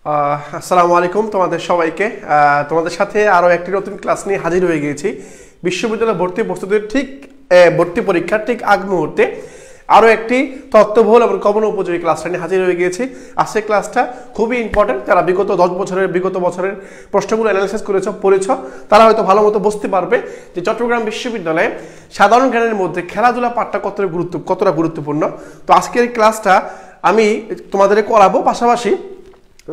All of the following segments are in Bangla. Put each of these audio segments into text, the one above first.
আসসালামু আলাইকুম তোমাদের সবাইকে। তোমাদের সাথে আরও একটি নতুন ক্লাস নিয়ে হাজির হয়ে গিয়েছি। বিশ্ববিদ্যালয় ভর্তি প্রস্তুতির ঠিক ভর্তি পরীক্ষার ঠিক আগ মুহূর্তে আরও একটি তথ্যবহুল এবং কমন উপযোগী ক্লাসটা নিয়ে হাজির হয়ে গিয়েছি। আজকের ক্লাসটা খুবই ইম্পর্টেন্ট। যারা বিগত 10 বছরের বিগত বছরের প্রশ্নগুলো অ্যানালাইসিস পড়েছ তারা হয়তো ভালো মতো বুঝতে পারবে যে চট্টগ্রাম বিশ্ববিদ্যালয়ে সাধারণ জ্ঞানের মধ্যে খেলাধুলা পাঠটা কতটা গুরুত্বপূর্ণ। তো আজকের এই ক্লাসটা আমি তোমাদের করাবো, পাশাপাশি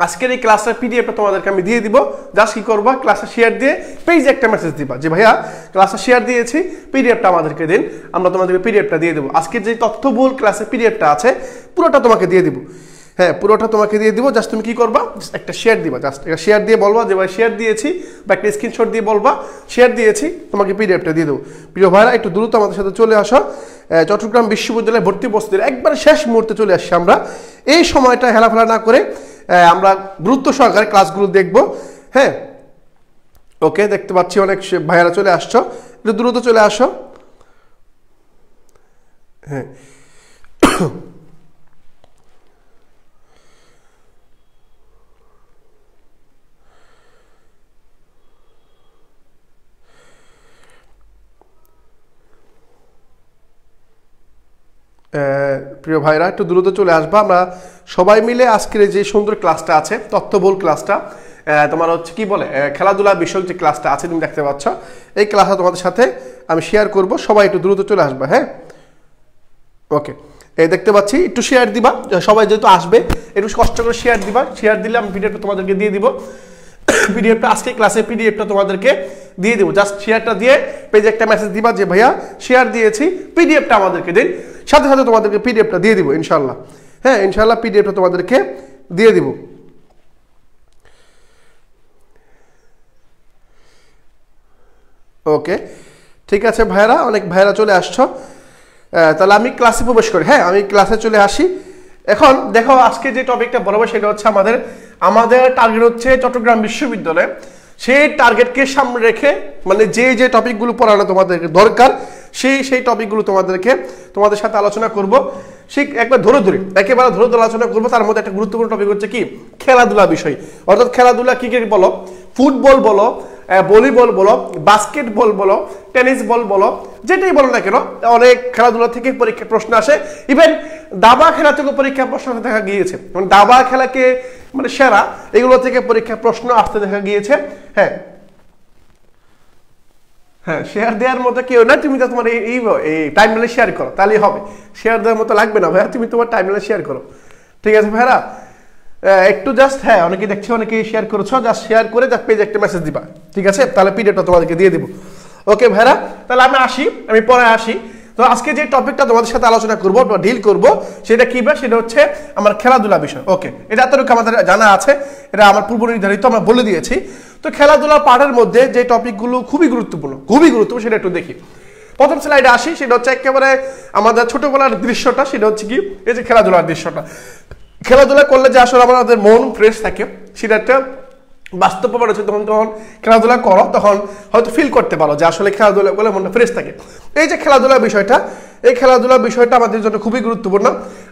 আজকের এই ক্লাসের পিডিএফটা তোমাদেরকে আমি দিয়ে দিব। জাস্ট কি করবা, ক্লাসে শেয়ার দিয়ে পেজে একটা মেসেজ দিবা যে ভাইয়া ক্লাসে শেয়ার দিয়েছি, পিডিএফটা আমাদেরকে দিন, আমরা তোমাদেরকে পিডিএফটা দিয়ে দেবো। আজকের যে তথ্যবহুল ক্লাসের পিডিএফটা আছে পুরোটা তোমাকে দিয়ে দিব। হ্যাঁ, পুরোটা তোমাকে দিয়ে দিব। জাস্ট তুমি কি করবা, একটা শেয়ার দিবা। জাস্ট একটা শেয়ার দিয়ে বলবা যে ভাই শেয়ার দিয়েছি, বা একটা স্ক্রিনশট দিয়ে বলবা শেয়ার দিয়েছি, তোমাকে পিডিএফটা দিয়ে দেবো। প্রিয় ভাইরা, একটু দ্রুত আমাদের সাথে চলে আসো। চট্টগ্রাম বিশ্ববিদ্যালয়ে ভর্তি প্রস্তুতির একবার শেষ মুহূর্তে চলে আসছি আমরা। এই সময়টা হেলাফেলা না করে আমরা গুরুত্ব সহকারে ক্লাসগুলো দেখব। হ্যাঁ, ওকে, দেখতে পাচ্ছি অনেক ভাইয়ারা চলে আসছো, একটু দ্রুত চলে আসো। হ্যাঁ, প্রিয় ভাইরা একটু দ্রুত চলে আসবা। আমরা সবাই মিলে আজকের যে সুন্দর ক্লাসটা আছে, তথ্যবহুল ক্লাসটা, তোমার হচ্ছে কি বলে খেলাধুলা বিষয়ক যে ক্লাসটা আছে তুমি দেখতে পাচ্ছ, এই ক্লাসটা তোমাদের সাথে আমি শেয়ার করব। সবাই একটু দ্রুত চলে আসবা। হ্যাঁ, ওকে, এই দেখতে পাচ্ছি, একটু শেয়ার দিবা। সবাই যেহেতু আসবে একটু কষ্ট করে শেয়ার দিবা। শেয়ার দিলে আমি ভিডিওটা তোমাদেরকে দিয়ে দিব। পিডিএফটা আজকে ক্লাসে পিডিএফটা তোমাদেরকে দিয়ে দেবো। জাস্ট শেয়ারটা দিয়ে পেজে একটা মেসেজ দিবা যে ভাইয়া শেয়ার দিয়েছি, পিডিএফটা আমাদেরকে দিন। সাথে সাথে তোমাদেরকে পিডিএফটা দিয়ে দিব ইনশাল্লাহ। হ্যাঁ, ইনশাল্লাহ পিডিএফটা তোমাদেরকে দিয়ে দিব। ওকে, ঠিক আছে ভাইরা, অনেক ভাইরা চলে আসছো। তাহলে আমি ক্লাসে প্রবেশ করি। হ্যাঁ, আমি ক্লাসে চলে আসি। এখন দেখো, আজকে যে টপিকটা বলবো সেটা হচ্ছে আমাদের টার্গেট হচ্ছে চট্টগ্রাম বিশ্ববিদ্যালয়ে সেই টার্গেটকে সামনে রেখে, মানে যে টপিকগুলো পড়ানো তোমাদেরকে দরকার সেই টপিকগুলো তোমাদের সাথে আলোচনা করব। সেই একেবারে ধরে আলোচনা করবো। তার মধ্যে একটা গুরুত্বপূর্ণ টপিক হচ্ছে কি, খেলাধুলা বিষয়। অর্থাৎ খেলাধুলা কি বলো, ফুটবল বলো, ভলিবল বলো, বাস্কেটবল বলো, টেনিস বল বলো, যেটাই বলো না কেন, অনেক খেলাধুলা থেকে পরীক্ষা প্রশ্ন আসে। ইভেন দাবা খেলা থেকে পরীক্ষা প্রশ্ন দেখা গিয়েছে, মানে দাবা খেলাকে মানে সেরা, এগুলো থেকে পরীক্ষা প্রশ্ন আসতে দেখা গিয়েছে। হ্যাঁ হ্যাঁ, শেয়ার দেওয়ার মতো কেউ না, তুমি তো তোমার এই টাইমলাইনে শেয়ার করো, তাহলেই হবে। শেয়ার দেওয়ার মতো লাগবে না ভাইয়া, তুমি তোমার টাইমলাইনে শেয়ার করো। ঠিক আছে ভাইরা, একটু জাস্ট, হ্যাঁ, অনেকেই দেখছি, অনেকেই শেয়ার করেছো। জাস্ট শেয়ার করে জাস্ট পেজে একটা মেসেজ দিবা। ঠিক আছে, তাহলে পিডিএফটা তোমাদেরকে দিয়ে দিব। ওকে ভাইরা, তাহলে আমি পরে আসি। তো আজকে যে টপিকটা তোমাদের সাথে আলোচনা করবো বা ডিল করবো সেটা কি, সেটা হচ্ছে আমার খেলাধুলা বিষয়। ওকে, এটা এতটুকু আমাদের জানা আছে, এটা আমার পূর্ব নির্ধারিত, আমরা বলে দিয়েছি। তো খেলাধুলা পাঠের মধ্যে যে টপিকগুলো খুবই গুরুত্বপূর্ণ সেটা একটু দেখি। প্রথম স্লাইডে আসি, সেটা হচ্ছে একেবারে আমাদের ছোটবেলার দৃশ্যটা। সেটা হচ্ছে কি, এই যে খেলাধুলার দৃশ্যটা। খেলাধুলা করলে যে আসলে আমাদের মন ফ্রেশ থাকে, সেটা একটা বাস্তব ব্যাপার হচ্ছে। তখন খেলাধুলা করো, তখন হয়তো ফিল করতে পারো যে আসলে খেলাধুলা করলে মনটা ফ্রেশ থাকে। এই যে খেলাধুলা বিষয়টা, এই খেলাধুলা বিষয়টা আমাদের জন্য খুবই গুরুত্বপূর্ণ,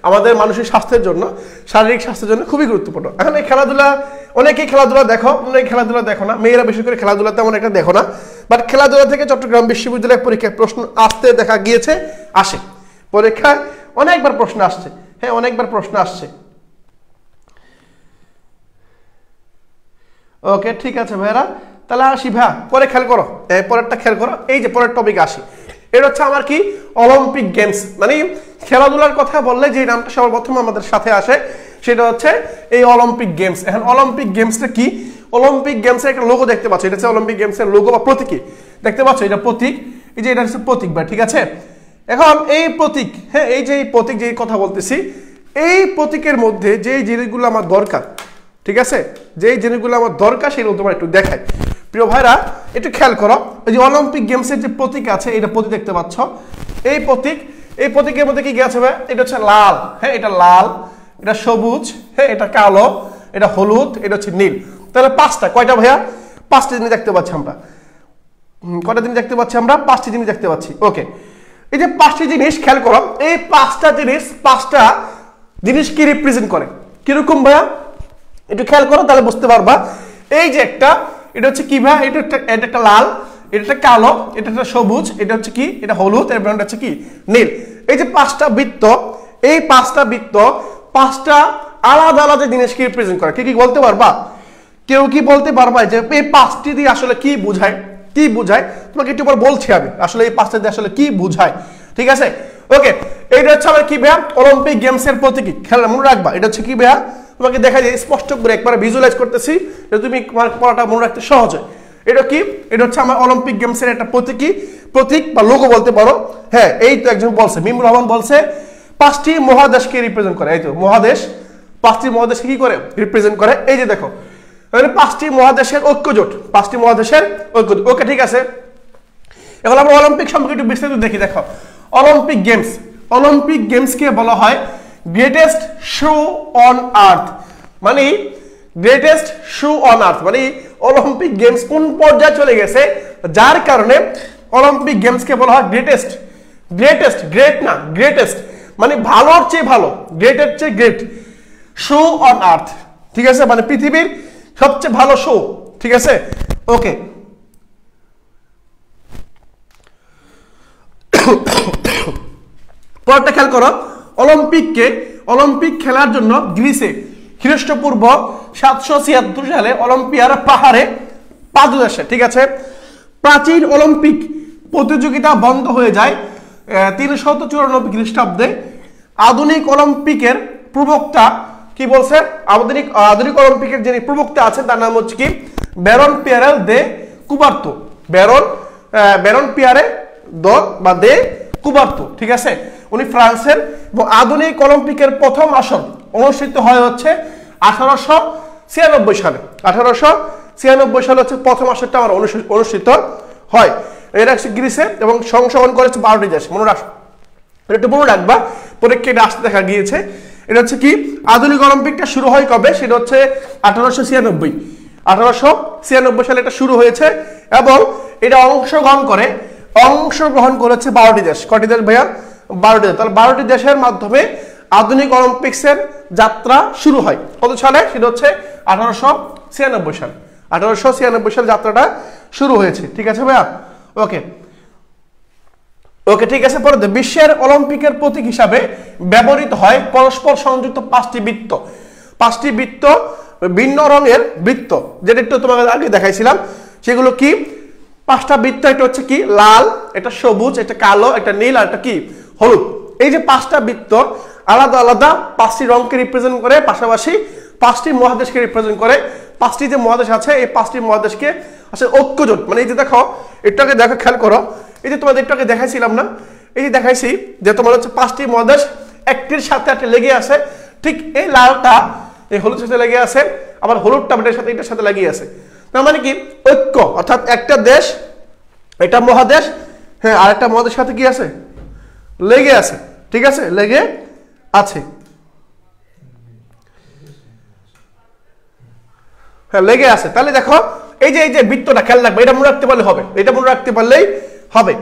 আমাদের মানসিক স্বাস্থ্যের জন্য, শারীরিক স্বাস্থ্যের জন্য খুবই গুরুত্বপূর্ণ। এখন এই খেলাধুলা, অনেকেই খেলাধুলা দেখো, অনেকে খেলাধুলা দেখো না। মেয়েরা বিশেষ করে খেলাধুলা তেমন একটা দেখো না, বাট খেলাধুলা থেকে চট্টগ্রাম বিশ্ববিদ্যালয়ের পরীক্ষায় প্রশ্ন আসতে দেখা গিয়েছে, আসে পরীক্ষায় অনেকবার প্রশ্ন আসছে। হ্যাঁ, অনেকবার প্রশ্ন আসছে। ওকে, ঠিক আছে ভাইরা, তাহলে আসি ভাইয়া, পরে খেয়াল করো, পরেরটা খেয়াল করো। এই যে পরের টপিক আসি, এটা হচ্ছে আমার কি, অলিম্পিক গেমস। মানে খেলাধুলার কথা বললে যে নামটা সর্বপ্রথম আমাদের সাথে আসে সেটা হচ্ছে এই অলিম্পিক গেমস। এখন অলিম্পিক গেমসটা কি, অলিম্পিক গেমসের একটা লোগো দেখতে পাচ্ছ, এটা হচ্ছে অলিম্পিক গেমসের লোগো বা প্রতীকী, দেখতে পাচ্ছ, এটা প্রতীক। এই যে এটা হচ্ছে প্রতীক ভাই, ঠিক আছে। এখন এই প্রতীক, হ্যাঁ, এই যে প্রতীক, যে কথা বলতেছি, এই প্রতীকের মধ্যে যে জিনিসগুলো আমার দরকার, ঠিক আছে, যেই জিনিসগুলো আমার দরকার সেগুলো তোমার একটু দেখায়। প্রিয় ভাইরা, একটু খেয়াল করো, এই যে অলিম্পিক গেমসের যে প্রতীক আছে, এটা প্রতীক দেখতে পাচ্ছ, এই প্রতীকের মধ্যে কি আছে ভাই, এটা হচ্ছে লাল। হ্যাঁ, এটা লাল, এটা সবুজ, হ্যাঁ, এটা কালো, এটা হলুদ, এটা হচ্ছে নীল। তাহলে পাঁচটা, কয়টা ভাইয়া, পাঁচটা জিনিস দেখতে পাচ্ছি আমরা। কয়টা জিনিস দেখতে পাচ্ছি আমরা, পাঁচটি জিনিস দেখতে পাচ্ছি। ওকে, এই যে পাঁচটি জিনিস খেয়াল করো, এই পাঁচটা জিনিস কি রিপ্রেজেন্ট করে, কিরকম ভাইয়া, একটু খেয়াল করো তাহলে বুঝতে পারবা। এই যে একটা, এটা হচ্ছে কি ভাই, এটা একটা লাল, এটা একটা কালো, এটা একটা সবুজ, এটা হচ্ছে কি, এটা হলুদ, এর ব্র্যান্ড হচ্ছে কি নীল। এই যে পাঁচটা বৃত্ত, এই পাঁচটা বৃত্ত পাঁচটা আলাদা আলাদা জিনিসকে রিপ্রেজেন্ট করে। কি কি বলতে পারবা? কেউ কি বলতে পারবা যে এই পাঁচটি দিয়ে আসলে কি বোঝায়? কি বোঝায় তোমাকে একটু পর বলছি আমি, আসলে এই পাঁচটা দিয়ে আসলে কি বোঝায়। ঠিক আছে, ওকে। এটা হচ্ছে আমার কি ভাইয়া, অলিম্পিক গেমস এর প্রতীকী। খেয়াল মনে রাখবা, এটা হচ্ছে কি ভাইয়া, তোমাকে দেখা যায় স্পষ্ট করে একবার ভিজুয়ালাইজ করতেছি, তুমি পড়াটা মনে রাখতে সহজ হয়। এটা কি, এটা হচ্ছে আমার অলিম্পিক গেমস এর একটা প্রতীক বা লোগো বলতে পারো। হ্যাঁ, এই তো একজন বলছে, মিমুর রহমান বলছে পাঁচটি মহাদেশকে রিপ্রেজেন্ট করে। এই তো মহাদেশ, পাঁচটি মহাদেশকে কি করে রিপ্রেজেন্ট করে। এই যে দেখো, পাঁচটি মহাদেশের ঐক্যজোট, পাঁচটি মহাদেশের ঐক্যজোট। ওকে, ঠিক আছে। এখন আমরা অলিম্পিক সম্পর্কে একটু বিস্তারিত দেখি। দেখো, অলিম্পিক গেমসকে বলা হয় গ্রেটেস্ট শো অন আর্থ। মানে গ্রেটেস্ট শো অন আর্থ মানে অলিম্পিক গেমস কোন পর্যায়ে চলে গেছে, যার কারণে অলিম্পিক গেমসকে বলা হয় গ্রেটেস্ট। গ্রেট না, গ্রেটেস্ট মানে ভালোর চেয়ে ভালো, গ্রেটের চেয়ে গ্রেট, শো অন আর্থ। ঠিক আছে, মানে পৃথিবীর সবচেয়ে ভালো শো। ঠিক আছে, ওকে। পরটা খেয়াল করো, অলিম্পিক খেলার জন্য গ্রিসে খ্রিস্টপূর্ব 776 সালে অলিম্পিয়ার পাহাড়ে পাদদেশে, ঠিক আছে, প্রাচীন অলিম্পিক প্রতিযোগিতা বন্ধ হয়ে যায় 394 খ্রিস্টাব্দে। আধুনিক অলিম্পিকের প্রবক্তা কি বলছে, আধুনিক অলিম্পিকের যিনি প্রবক্তা আছেন তার নাম হচ্ছে কি ব্যারন পিয়ারে দে কুবার্তো। ব্যারন পিয়ারে দে কুবার্তো। ঠিক আছে, উনি ফ্রান্সের। এবং আধুনিক অলিম্পিকের প্রথম আসর অনুষ্ঠিত হয় হচ্ছে 1896 সালে। 1896 সালে হচ্ছে প্রথম আসরটা আমার অনুষ্ঠিত হয়। এটা হচ্ছে গ্রিসে এবং সংশোধন করেছে 12টি দেশ। মনে একটু মনে রাখবা, পরীক্ষাটা আসতে দেখা গিয়েছে। এটা হচ্ছে কি আধুনিক অলিম্পিকটা শুরু হয় কবে, সেটা হচ্ছে 1896 সালে এটা শুরু হয়েছে এবং এটা অংশগ্রহণ করেছে 12টি দেশ। কয়টি দেশ ভাইয়া? 12টি দেশ। তাহলে 12টি দেশের মাধ্যমে আধুনিক অলিম্পিক্সের যাত্রা শুরু হয়। কত সালে? সেটা হচ্ছে 1896 সালে। 1896 সালে যাত্রাটা শুরু হয়েছে। ঠিক আছে ভাইয়া, ওকে ওকে, ঠিক আছে। পরে বিশ্বের অলিম্পিকের প্রতীক হিসাবে ব্যবহৃত হয় পরস্পর সংযুক্ত 5টি বৃত্ত। 5টি বৃত্ত, ভিন্ন রঙের বৃত্ত, যেটা একটু তোমাকে আগে দেখাইছিলাম। সেগুলো কি? 5টা বৃত্ত। এটা হচ্ছে কি লাল, এটা সবুজ, এটা কালো, এটা নীল, আর এটা কি হলুদ। এই যে 5টা বৃত্ত আলাদা আলাদা 5টি রঙকে রিপ্রেজেন্ট করে, পাশাপাশি 5টি মহাদেশকে রিপ্রেজেন্ট করে। 5টি যে মহাদেশ আছে, এই 5টি মহাদেশকে আসলে ঐক্যজোট। মানে এই যে দেখো, এটাকে দেখো, খেয়াল করো, এই যে তোমাদের একটু আগে দেখাইছিলাম না, এই যে দেখাইছি যে তোমার হচ্ছে 5টি মহাদেশ একটির সাথে একটা লেগে আছে। ঠিক এই লালটা এই হলুদের সাথে লেগে আছে, আবার হলুদটা এটার সাথে লেগে আছে। তার মানে কি ঐক্য, অর্থাৎ একটা দেশ, এটা মহাদেশ, হ্যাঁ, আর একটা মহাদেশের সাথে কি আছে, লেগে আছে। ঠিক আছে, লেগে আছে, হ্যাঁ, লেগে আছে। তাহলে দেখো, এই যে বৃত্তটা খেয়াল রাখবে, এটা মনে রাখতে পারলে হবে, এটা মনে রাখতে পারলেই হবে।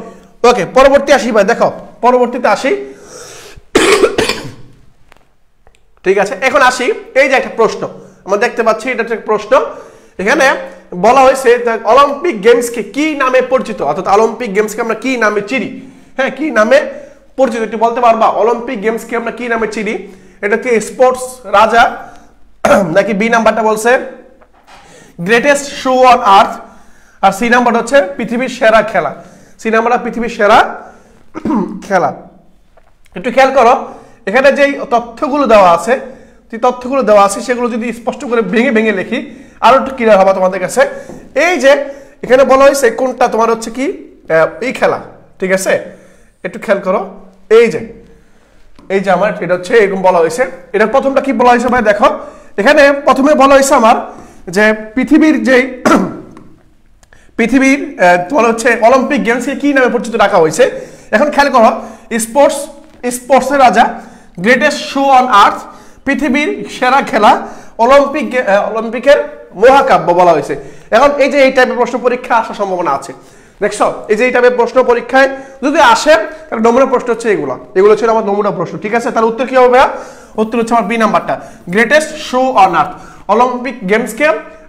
ওকে, পরবর্তী আসি ভাই। দেখো, পরবর্তীতে আসি। ঠিক আছে, এখন আসি। এই যে একটা প্রশ্ন আমরা দেখতে পাচ্ছি, এটা একটা প্রশ্ন। এখানে বলা হয়েছে অলিম্পিক গেমসকে কি নামে পরিচিত, অর্থাৎ অলিম্পিক গেমসকে আমরা কি নামে চিনি। হ্যাঁ, কি নামে পরিচিত একটু বলতে পারবা? অলিম্পিক গেমসকে আমরা কি নামে চিনি? এটা কি স্পোর্টস রাজা, নাকি বি নাম্বারটা বলছে গ্রেটেস্ট শো অন আর্থ, আর সি নাম্বারটা হচ্ছে পৃথিবীর সেরা খেলা। সি নাম্বারটা পৃথিবীর সেরা খেলা। একটু খেয়াল করো, এখানে যে তথ্যগুলো দেওয়া আছে, সেগুলো যদি স্পষ্ট করে ভেঙে ভেঙে লিখি আরো একটু ক্লিয়ার হবে তোমাদের কাছে। এই যে এখানে বলা হয়েছে কোনটা তোমার হচ্ছে কি এই খেলা। ঠিক আছে, একটু খেয়াল করো, এই যে আমার এটা হচ্ছে এরকম বলা হয়েছে। এটা প্রথমটা কি বলা হয়েছে ভাই? দেখো, এখানে প্রথমে বলা হয়েছে আমার যে পৃথিবীর তোমার হচ্ছে অলিম্পিক গেমসকে কি নামে পরিচিত রাখা হয়েছে। এখন খেয়াল করো, স্পোর্টসের রাজা, গ্রেটেস্ট শো অন আর্থ, পৃথিবীর সেরা খেলা, অলিম্পিকের মহাকাব্য বলা হয়েছে। এখন এই যে এই টাইপের প্রশ্ন পরীক্ষা আসার সম্ভাবনা আছে। দেখছো, এই যে এই টাইপের প্রশ্ন পরীক্ষায় যদি আসে, তাহলে নমুনা প্রশ্ন হচ্ছে এগুলো ছিল আমার নমুনা প্রশ্ন। ঠিক আছে, তাহলে উত্তর কি হবে? উত্তর হচ্ছে আমার বি নাম্বারটা, greatest show on earth. Olympic গেমসকে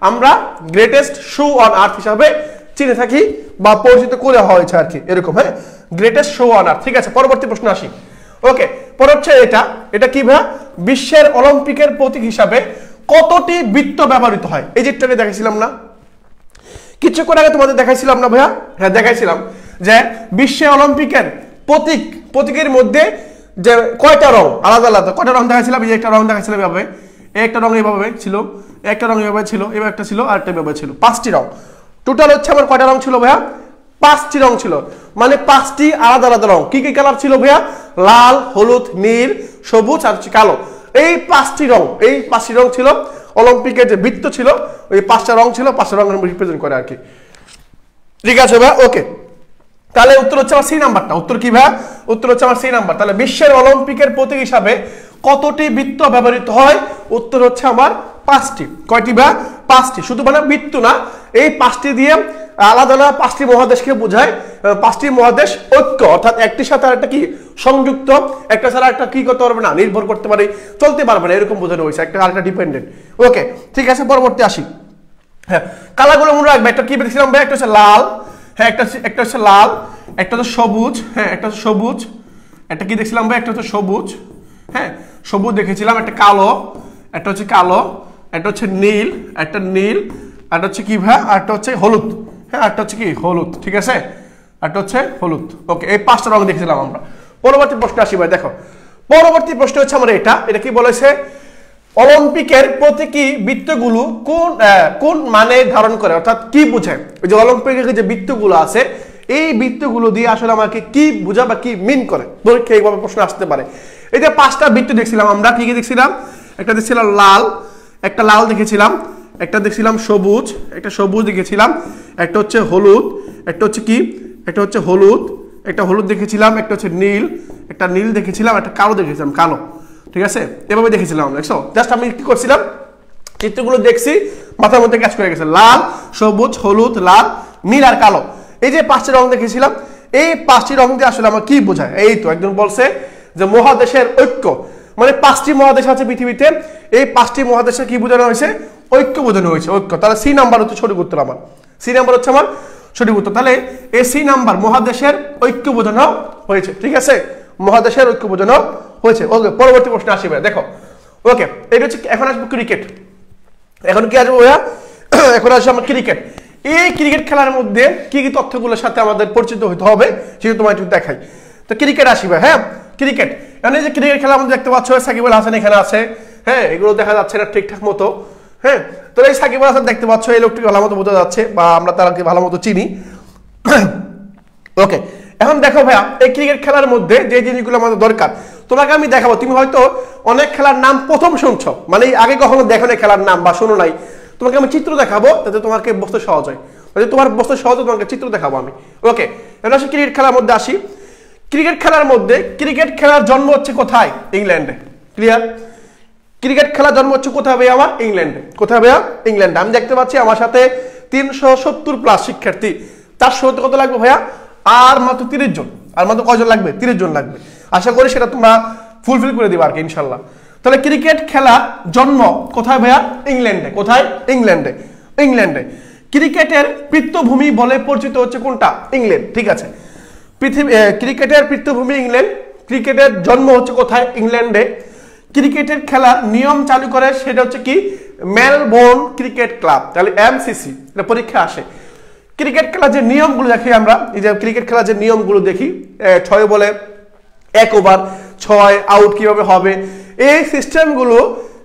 আমরা গ্রেটেস্ট শো অন আর্থ হিসাবে চিনে থাকি বা পরিচিত করে হয়েছে আর কি, এরকম। হ্যাঁ, গ্রেটেস্ট শো অন আর্থ। ঠিক আছে, পরবর্তী প্রশ্ন আসি। ওকে, পর হচ্ছে এটা কি ভাইয়া, বিশ্বের অলিম্পিকের প্রতীক হিসাবে কতটি বৃত্ত ব্যবহৃত হয়? এই যেটাকে দেখাইছিলাম না কিছুক্ষণ আগে, তোমাদের দেখাইছিলাম না ভাইয়া? হ্যাঁ, দেখাইছিলাম যে বিশ্বের অলিম্পিকের প্রতীকের মধ্যে যে কয়টা রং আলাদা আলাদা, কয়টা রং দেখাইছিলাম? এই একটা রং দেখাইছিলাম এভাবে, একটা রং এভাবে ছিল, একটা রং এভাবে ছিল, এবার একটা ছিল, আর একটা এভাবে ছিল, 5টি রং। টোটাল হচ্ছে আমার কয়টা রং ছিল ভাইয়া? 5টি রং ছিল, মানে 5টি আলাদা আলাদা রং। কি কি কালার ছিল ভাইয়া? লাল, হলুদ, নীল, সবুজ আর কালো। এই 5টি রং ছিল অলিম্পিকের যে বৃত্ত ছিল, ওই 5টা রং ছিল, 5টা রং রিপ্রেজেন্ট করে আর কি। ঠিক আছে ভাইয়া? ওকে, তাহলে উত্তর হচ্ছে আমার সি নাম্বারটা। উত্তর কি ভাইয়া? উত্তর হচ্ছে আমার সি নাম্বার। তাহলে বিশ্বের অলিম্পিকের প্রতীক হিসাবে কতটি বৃত্ত ব্যবহৃত হয়? উত্তর হচ্ছে আমার 5টি। কয়টি ভাইয়া? 5টি। শুধু মানে বৃত্ত না, এই 5টি দিয়ে আলাদা আলাদা 5টি মহাদেশকে বোঝায়। 5টি মহাদেশ ঐক্য, অর্থাৎ একটির সাথে আরেকটা কি সংযুক্ত, একটা ছাড়া একটা কি করতে পারবে না, নির্ভর করতে পারে, চলতে পারবে না, এরকম বোঝানো হয়েছে, একটা আরেকটা ডিপেন্ডেন্ট। ওকে, ঠিক আছে, পরবর্তী আসি। হ্যাঁ, কালারগুলো মনে রাখবে। একটা কি দেখছিলাম ভাই? একটা হচ্ছে লাল, হ্যাঁ, একটা হচ্ছে লাল, একটা হচ্ছে সবুজ, হ্যাঁ, একটা হচ্ছে সবুজ, একটা কি দেখছিলাম ভাই? একটা হচ্ছে সবুজ, হ্যাঁ, সবুজ দেখেছিলাম, একটা কালো, একটা হচ্ছে কালো, একটা হচ্ছে নীল, একটা নীল, একটা হচ্ছে কি ভাই? একটা হচ্ছে হলুদ, হ্যাঁ, একটা হচ্ছে কি হলুদ। ঠিক আছে, একটা হচ্ছে হলুদ। ওকে, এই 5টা রং দেখেছিলাম আমরা। পরবর্তী প্রশ্ন আসি ভাই, দেখো পরবর্তী প্রশ্ন হচ্ছে আমার এটা কি বলেছে? অলিম্পিকের প্রতীকী বৃত্তগুলো কোন মানে ধারণ করে, অর্থাৎ কি বোঝায়? ওই যে অলিম্পিকের যে বৃত্তগুলো আছে, এই বৃত্তগুলো দিয়ে আসলে আমাকে কি বোঝা বা কি মিন করে, পরীক্ষা এইভাবে প্রশ্ন আসতে পারে। এই যে 5টা বৃত্ত দেখছিলাম আমরা, কি কি দেখছিলাম? একটা দেখছিলাম লাল, একটা লাল দেখেছিলাম, একটা দেখছিলাম সবুজ, একটা সবুজ দেখেছিলাম, একটা হচ্ছে হলুদ, একটা হচ্ছে কি, একটা হচ্ছে হলুদ, একটা হলুদ দেখেছিলাম, একটা হচ্ছে নীল, একটা নীল দেখেছিলাম, একটা কালো দেখেছিলাম, কালো। ঠিক আছে, এভাবে দেখেছিলাম আমরা। জাস্ট আমি কি করছিলাম, চিত্রগুলো দেখছি, মাথার মধ্যে কাজ করে গেছে, লাল, সবুজ, হলুদ, লাল, নীল আর কালো। এই যে 5টি রং দেখেছিলাম, এই 5টি রং দিয়ে আসলে আমার কি বোঝায়? এই তো একজন বলছে যে মহাদেশের ঐক্য, মানে 5টি মহাদেশ আছে পৃথিবীতে, এই 5টি মহাদেশে কি বোঝানো হয়েছে? ঐক্য বোঝানো হয়েছে, ঐক্য। তাহলে সি নাম্বার হচ্ছে সঠিক উত্তর আমার, সি নাম্বার হচ্ছে আমার সঠিক উত্তর। তাহলে এই সি নাম্বার, মহাদেশের ঐক্য বোঝানো হয়েছে। ঠিক আছে, মহাদেশের ঐক্য বোঝানো হয়েছে। ওকে, পরবর্তী প্রশ্ন আসি ভাই, দেখো। ওকে, এটা হচ্ছে, এখন আসবো ক্রিকেট। এখন কি আসবো ভাইয়া? এখন আসবো আমার ক্রিকেট। এই ক্রিকেট খেলার মধ্যে কি কি তথ্যগুলোর সাথে আমাদের পরিচিত হতে হবে সেটা তোমায় একটু দেখাই। তো ক্রিকেট আসি ভাই। হ্যাঁ, ক্রিকেট, মানে যে ক্রিকেট খেলার মধ্যে দেখতে পাচ্ছ সাকিব আল হাসান এখানে আছে, হ্যাঁ, এগুলো দেখা যাচ্ছে না ঠিকঠাক মতো। হ্যাঁ, তো এই সাকিব আল হাসান দেখতে পাচ্ছ, এই লোকটিকে ভালো মতো বোঝা যাচ্ছে বা আমরা তাকে ভালো মতো চিনি। ওকে, এখন দেখো ভাইয়া, এই ক্রিকেট খেলার মধ্যে যে জিনিসগুলো আমাদের দরকার তোমাকে আমি দেখাবো। তুমি হয়তো অনেক খেলার নাম প্রথম শুনছো, মানে আগে কখনো দেখো না খেলার নাম বা শোনো নাই, তোমাকে আমি চিত্র দেখাবো, তাতে তোমাকে বুঝতে সহজ হয়। তোমার বুঝতে সহজ, তোমাকে চিত্র দেখাবো আমি। ওকে, এখন আসি ক্রিকেট খেলার মধ্যে আসি। ক্রিকেট খেলার মধ্যে, ক্রিকেট খেলার জন্ম হচ্ছে কোথায়? ইংল্যান্ডে। ক্লিয়ার? ক্রিকেট খেলার জন্ম হচ্ছে কোথায় ভাইয়া? আমার ইংল্যান্ডে। কোথায় ভাইয়া? ইংল্যান্ডে। আমি দেখতে পাচ্ছি আমার সাথে 370+ শিক্ষার্থী। তার সাথে কত লাগবে ভাইয়া? আর মাত্র 30 জন। আর মাত্র কয়জন লাগবে? 30 জন লাগবে। আশা করি সেটা তোমরা ফুলফিল করে দিবা আর কি, ইনশাল্লাহ। তাহলে ক্রিকেট খেলা জন্ম কোথায় ভাইয়া? ইংল্যান্ডে। কোথায়? ইংল্যান্ডে। ইংল্যান্ডে। ক্রিকেটের পৃষ্ঠভূমি বলে পরিচিত হচ্ছে কোনটা? ইংল্যান্ড। ঠিক আছে, ক্রিকেটের পৃষ্ঠভূমি ইংল্যান্ড। ক্রিকেটের জন্ম হচ্ছে কোথায়? ইংল্যান্ডে। ক্রিকেটের খেলার নিয়ম চালু করে সেটা হচ্ছে কি? Melbourne cricket club. তাহলে এমসিসি, এটা পরীক্ষা আসে। ক্রিকেট খেলার যে নিয়মগুলো দেখি আমরা, এই যে ক্রিকেট খেলার যে নিয়মগুলো দেখি, 6 বলে 1 ওভার, 6 আউট কিভাবে হবে, এই সিস্টেমগুলো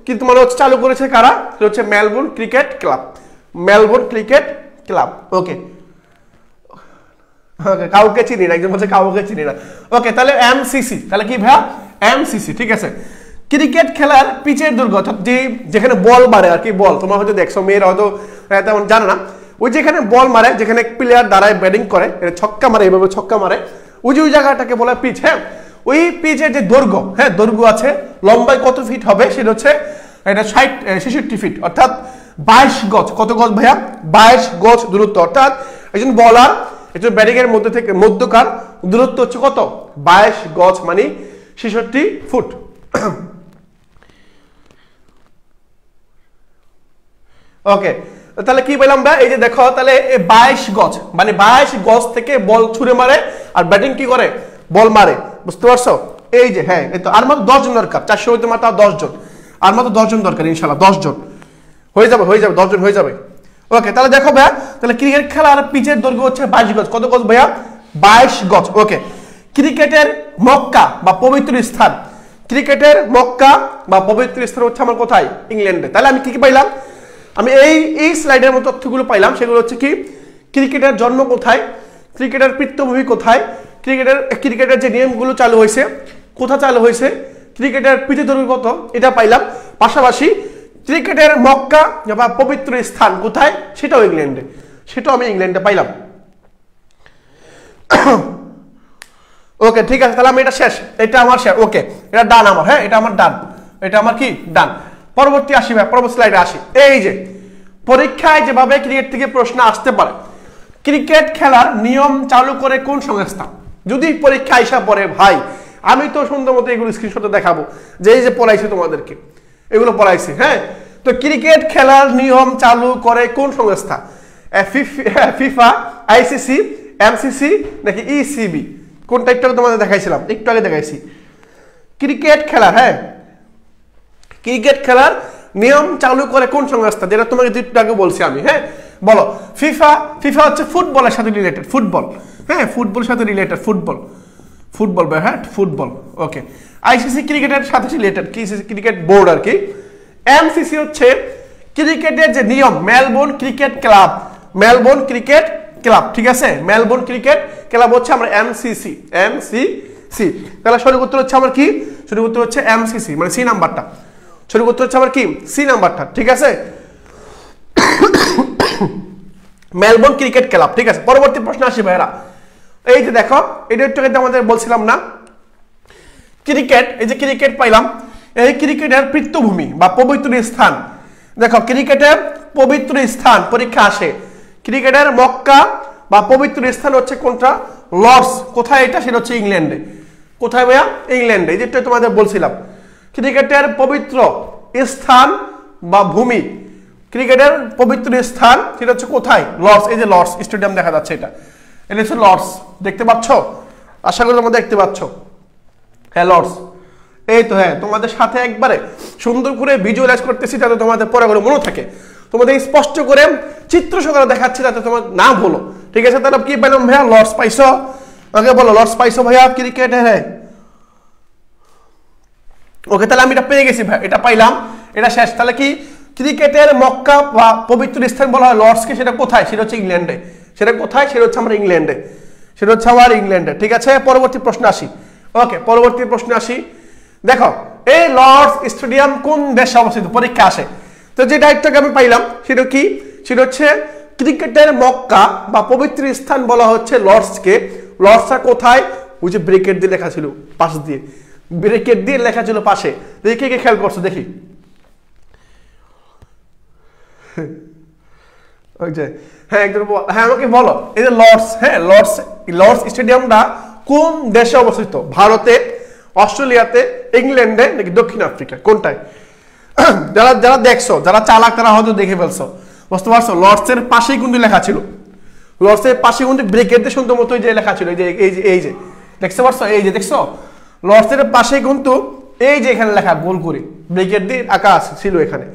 কিন্তু মানে চালু করেছে কারা? সেটা হচ্ছে Melbourne cricket club. Melbourne cricket club. Okay, কাউকে চিনি না, একজন বলছে কাউকে চিনি না। ওকে, তাহলে এমসিসি, তাহলে কি ভাইয়া? এমসিসি। ঠিক আছে, ক্রিকেট খেলার পিচের দৈর্ঘ্য, অর্থাৎ যেখানে বল মারে আর কি, বল তোমরা হয়তো দেখছো, মেয়েরা হয়তো তেমন জানে না, ওই যেখানে বল মারে, যেখানে প্লেয়ার দাঁড়ায় ব্যাটিং করে, এটা ছক্কা মারে, এইভাবে ছক্কা মারে, ওই জায়গাটাকে বলা পিচ। হ্যাঁ, ওই পিচের যে দৈর্ঘ্য, হ্যাঁ দৈর্ঘ্য আছে, লম্বায় কত ফিট হবে সেটা হচ্ছে এটা 66 ফিট, অর্থাৎ 22 গজ। কত গজ ভাইয়া? 22 গজ দূরত্ব। অর্থাৎ একজন বলার, একজন ব্যাটিং এর মধ্যে থেকে মধ্যকার দূরত্ব হচ্ছে কত? 22 গজ, মানে 66 ফুট। ওকে, তাহলে কি বললাম ভাই, এই যে দেখো তাহলে 22 গজ, মানে 22 গজ থেকে বল ছুড়ে মারে আর ব্যাটিং কি করে, বল মারে, বুঝতে পারছো? এই যে হ্যাঁ, এই তো আর মাত্র 10 জন দরকার, 400 হইতে মাত্র 10 জন, আর মাত্র 10 জন দরকার, ইনশাআল্লাহ 10 জন হয়ে যাবে 10 জন হয়ে যাবে। ওকে, তাহলে দেখো ভাইয়া, তাহলে ক্রিকেট খেলার পিচের দৈর্ঘ্য হচ্ছে 22 গজ। কত গজ ভাইয়া? 22 গজ। ওকে, ক্রিকেটের মক্কা বা পবিত্র স্থান, ক্রিকেটের মক্কা বা পবিত্র স্থান হচ্ছে আমার কোথায়? ইংল্যান্ডে। তাহলে আমি কি কি পাইলাম? আমি এই স্লাইডের মতো তথ্যগুলো পাইলাম, সেগুলো হচ্ছে কি, ক্রিকেটের জন্ম কোথায়, ক্রিকেটের পৃষ্ঠভূমি কোথায়, ক্রিকেটের যে নিয়মগুলো চালু হয়েছে কোথা চালু হয়েছে, ক্রিকেটের পিঠে দৈর্ঘ্য কত, এটা পাইলাম। পাশাপাশি ক্রিকেটের মক্কা বা পবিত্র স্থান কোথায়, সেটাও ইংল্যান্ডে, সেটাও আমি ইংল্যান্ডে পাইলাম। ওকে, ঠিক আছে, তাহলে আমি এটা শেষ, এটা আমার শেষ। ওকে, এটা ডান আমার, হ্যাঁ এটা আমার ডান, এটা আমার কি ডান। পরবর্তী আসি ভাই, পরবর্তী স্লাইডে আসি। এই যে পরীক্ষায় যেভাবে ক্রিকেট থেকে প্রশ্ন আসতে পারে, ক্রিকেট খেলার নিয়ম চালু করে কোন সংস্থা? যদি পরীক্ষা আইসা পড়ে ভাই, আমি তো সুন্দর মতো এগুলো স্ক্রিনশটে দেখাবো যে এই যে পড়াইছি তোমাদেরকে, এগুলো পড়াইছি। হ্যাঁ, তো ক্রিকেট খেলার নিয়ম চালু করে কোন সংস্থা? ফিফা, আইসিসি, এমসিসি নাকি ইসিবি? কোনটা একটু আগে তোমাদের দেখাইছিলাম, একটু আগে দেখাইছি। ক্রিকেট খেলা, হ্যাঁ ক্রিকেট খেলার নিয়ম চালু করে কোন সংস্থা, যেটা তোমাকে একটু আগে বলছি আমি। হ্যাঁ বলো। ফিফা, ফিফা হচ্ছে ফুটবলের সাথে রিলেটেড, ফুটবল, হ্যাঁ ফুটবলের সাথে রিলেটেড, ফুটবল, ফুটবল ভাই, হ্যাঁ ফুটবল। ওকে, আইসিসি ক্রিকেটের সাথে রিলেটেড, কি ক্রিকেট বোর্ড আর কি। এমসিসি হচ্ছে ক্রিকেটের যে নিয়ম, Melbourne cricket club, Melbourne cricket club, ঠিক আছে, মেলবোর্ন ক্রিকেট ক্লাব হচ্ছে আমরা এমসিসি, এমসিসি। তাহলে সঠিক উত্তর হচ্ছে আমার কি, সঠিক উত্তর হচ্ছে এমসিসি, মানে সি নাম্বারটা, সঠিক উত্তর হচ্ছে আমার কি, সি নাম্বারটা, ঠিক আছে, মেলবোর্ন ক্রিকেট ক্লাব। ঠিক আছে, পরবর্তী প্রশ্ন আসি ভাইরা। এই যে দেখো, এটা একটু আগে আমাদের বলছিলাম না, ক্রিকেট, এই যে ক্রিকেট পাইলাম, এই ক্রিকেটের পৃষ্ঠভূমি বা পবিত্র স্থান। দেখো ক্রিকেটের পবিত্র স্থান পরীক্ষা আসে, ক্রিকেটের মক্কা বা পবিত্র স্থান হচ্ছে কোনটা? লর্ডস। কোথায় এটা? সেটা হচ্ছে ইংল্যান্ডে। কোথায় ভাইয়া? ইংল্যান্ডে। এই যেটা তোমাদের বলছিলাম, ক্রিকেটের পবিত্র স্থান বা ভূমি, ক্রিকেটের পবিত্র স্থান সেটা হচ্ছে কোথায়? লর্ডস। এই যে লর্ডস স্টেডিয়াম দেখা যাচ্ছে, এটা এটা হচ্ছে লর্ডস, দেখতে পাচ্ছ? আশা করি তোমরা দেখতে পাচ্ছ। হ্যাঁ লর্ডস, এই তো, হ্যাঁ তোমাদের সাথে একবারে সুন্দর করে ভিজুয়ালাইজ করতেছি যাতে তোমাদের পড়াগুলো মনে থাকে, তোমাদের স্পষ্ট করে চিত্র সহকারে দেখাচ্ছি যাতে তোমার না ভুলো। ঠিক আছে, তাহলে কি পেলাম ভাইয়া? লর্ডস পাইছো? আগে বলো লর্ডস পাইছো ভাইয়া ক্রিকেট? হ্যাঁ ওকে, তাহলে আমি এটা পেয়ে গেছি ভাই, এটা পাইলাম, এটা শেষ। তাহলে কি ক্রিকেটের মক্কা বা পবিত্র স্থান বলা হয় লর্ডসকে, সেটা কোথায়? সেটা হচ্ছে ইংল্যান্ডে। সেটা কোথায়? সেটা হচ্ছে আমরা ইংল্যান্ডে, সেটা হচ্ছে আমার ইংল্যান্ডে। ঠিক আছে, পরবর্তী প্রশ্ন আসি। ওকে, পরবর্তী প্রশ্ন আসি। দেখো এই লর্ডস স্টেডিয়াম কোন দেশে অবস্থিত? পরীক্ষা আসে। তো যেটা একটাকে আমি পাইলাম সেটা কি? সেটা হচ্ছে ক্রিকেটের মক্কা বা পবিত্র স্থান বলা হচ্ছে লর্ডসকে। লর্ডসটা কোথায়? ওই যে ব্রেকেট দিয়ে লেখা ছিল পাশ দিয়ে, ব্রেকেট দিয়ে লেখা ছিল পাশে, দেখে কে খেয়াল করছো দেখি? ওই যে হ্যাঁ একজন, হ্যাঁ আমাকে বলো, এই যে লর্ডস, হ্যাঁ লর্ডস স্টেডিয়ামটা কোন দেশে অবস্থিত? ভারতে, অস্ট্রেলিয়াতে, ইংল্যান্ডে নাকি দক্ষিণ আফ্রিকা? কোনটায়? যারা যারা দেখছো, যারা চালাক তারা হয়তো দেখে ফেলছো, বুঝতে পারছো? লর্ডসের পাশেই কিন্তু লেখা ছিল, লর্ডসের পাশে কিন্তু ব্রেকেট দিয়ে সুন্দর মতো যে লেখা ছিল, এই যে দেখতে পারছো? এই যে দেখছো, লর্ডসের পাশে কিন্তু এই যে এখানে লেখা গোল করে ব্রেকেট দিয়ে আঁকা ছিল এখানে।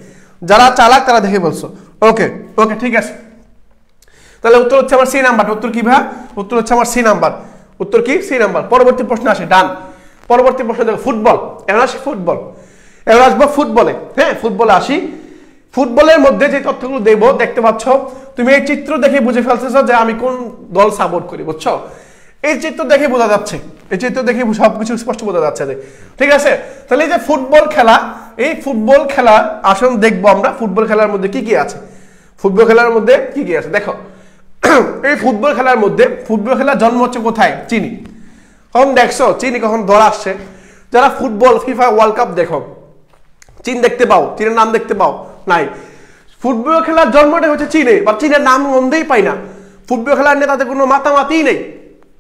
যারা চালাক তারা দেখে বলছো। ওকে ওকে, ঠিক আছে, তাহলে উত্তর হচ্ছে আমার সি নাম্বার। উত্তর কি ভাই? উত্তর হচ্ছে আমার সি নাম্বার। উত্তর কি? C number. পরবর্তী প্রশ্ন আসে, ডান। পরবর্তী প্রশ্ন দেখো, ফুটবল। এখন আসি ফুটবল, এখন আসবো ফুটবলে। হ্যাঁ ফুটবলে আসি। ফুটবলের মধ্যে যে তথ্যগুলো দেবো, দেখতে পাচ্ছ তুমি এই চিত্র দেখে বুঝে ফেলতেছো যে আমি কোন দল সাপোর্ট করি, বুঝছো? এই চিত্র দেখে বোঝা যাচ্ছে, এই চিত্র দেখে সবকিছু স্পষ্ট বোঝা যাচ্ছে। ঠিক আছে, তাহলে এই যে ফুটবল খেলা, এই ফুটবল খেলা আসলে দেখবো আমরা ফুটবল খেলার মধ্যে কি কি আছে। ফুটবল খেলার মধ্যে কি কি আছে দেখো। এই ফুটবল খেলার মধ্যে, ফুটবল খেলার জন্ম হচ্ছে কোথায়? চীনে। কখন দেখছো চীনে কখন ধরা আসছে? যারা ফুটবল ফিফা ওয়ার্ল্ড কাপ দেখো, চীন দেখতে পাও? চীনের নাম দেখতে পাও? নাই। ফুটবল খেলার জন্মটা হচ্ছে চীনে, বা চীনের নাম গন্ধেই পাই না। ফুটবল খেলার নিয়ে তাদের কোনো মাতামাতিই নেই,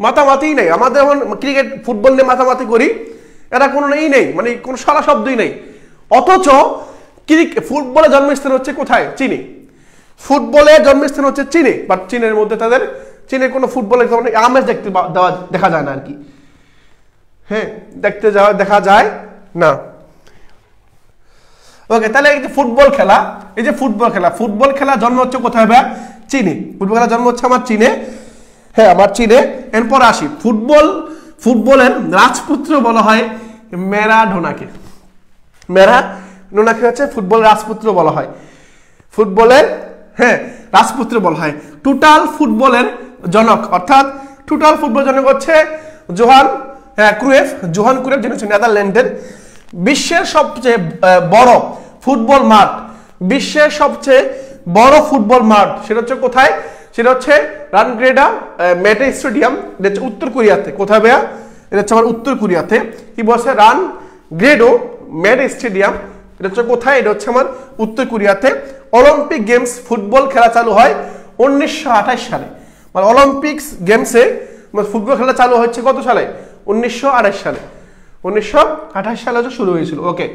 মাতামাতিই নেই। আমাদের যেমন ক্রিকেট ফুটবল নিয়ে মাতামাতি করি, এরা কোনো নেই, মানে কোনো সারা শব্দই নেই। অথচ ফুটবলের জন্মস্থান হচ্ছে কোথায়? চীনে। ফুটবলের জন্মস্থান হচ্ছে চীনে, বাট চীনের মধ্যে তাদের চীনের কোনো ফুটবলের আমেজ দেখা যায় না আর কি। হ্যাঁ, দেখা যায় না। ওকে, তাহলে এই যে ফুটবল খেলা, ফুটবল খেলা জন্ম হচ্ছে কোথায় ভাই? চীনে। ফুটবল খেলা জন্ম হচ্ছে আমার চীনে। হ্যাঁ, আমার চীনে। এরপর আসি ফুটবলের রাজপুত্র বলা হয় ম্যারাডোনাকে। ম্যারাডোনাকে হচ্ছে ফুটবল রাজপুত্র বলা হয়। ফুটবলের রাজপুত্র বলা হয়। টোটাল ফুটবলের জনক, অর্থাৎ টোটাল ফুটবল জনক হচ্ছে জোহান ক্রুয়েফ, যিনি হচ্ছে নেদারল্যান্ডের। বিশ্বের সবচেয়ে বড় ফুটবল মাঠ, সেটা হচ্ছে কোথায়? সেটা হচ্ছে রানগ্রেডা ম্যাটে স্টেডিয়াম, এটা হচ্ছে উত্তর কোরিয়াতে। কোথায় ভাইয়া? এটা হচ্ছে আমার উত্তর কোরিয়াতে। কি বলছে? রানগ্রেডো ম্যাটে স্টেডিয়াম, এটা হচ্ছে কোথায়? এটা হচ্ছে আমার উত্তর কোরিয়াতে। অলিম্পিক গেমস ফুটবল খেলা চালু হয় 1928 সালে। মানে অলিম্পিক্স গেমসে ফুটবল খেলা চালু হচ্ছে কত সালে? 1928 সালে। 1928 সালে শুরু হয়েছিল। ওকে,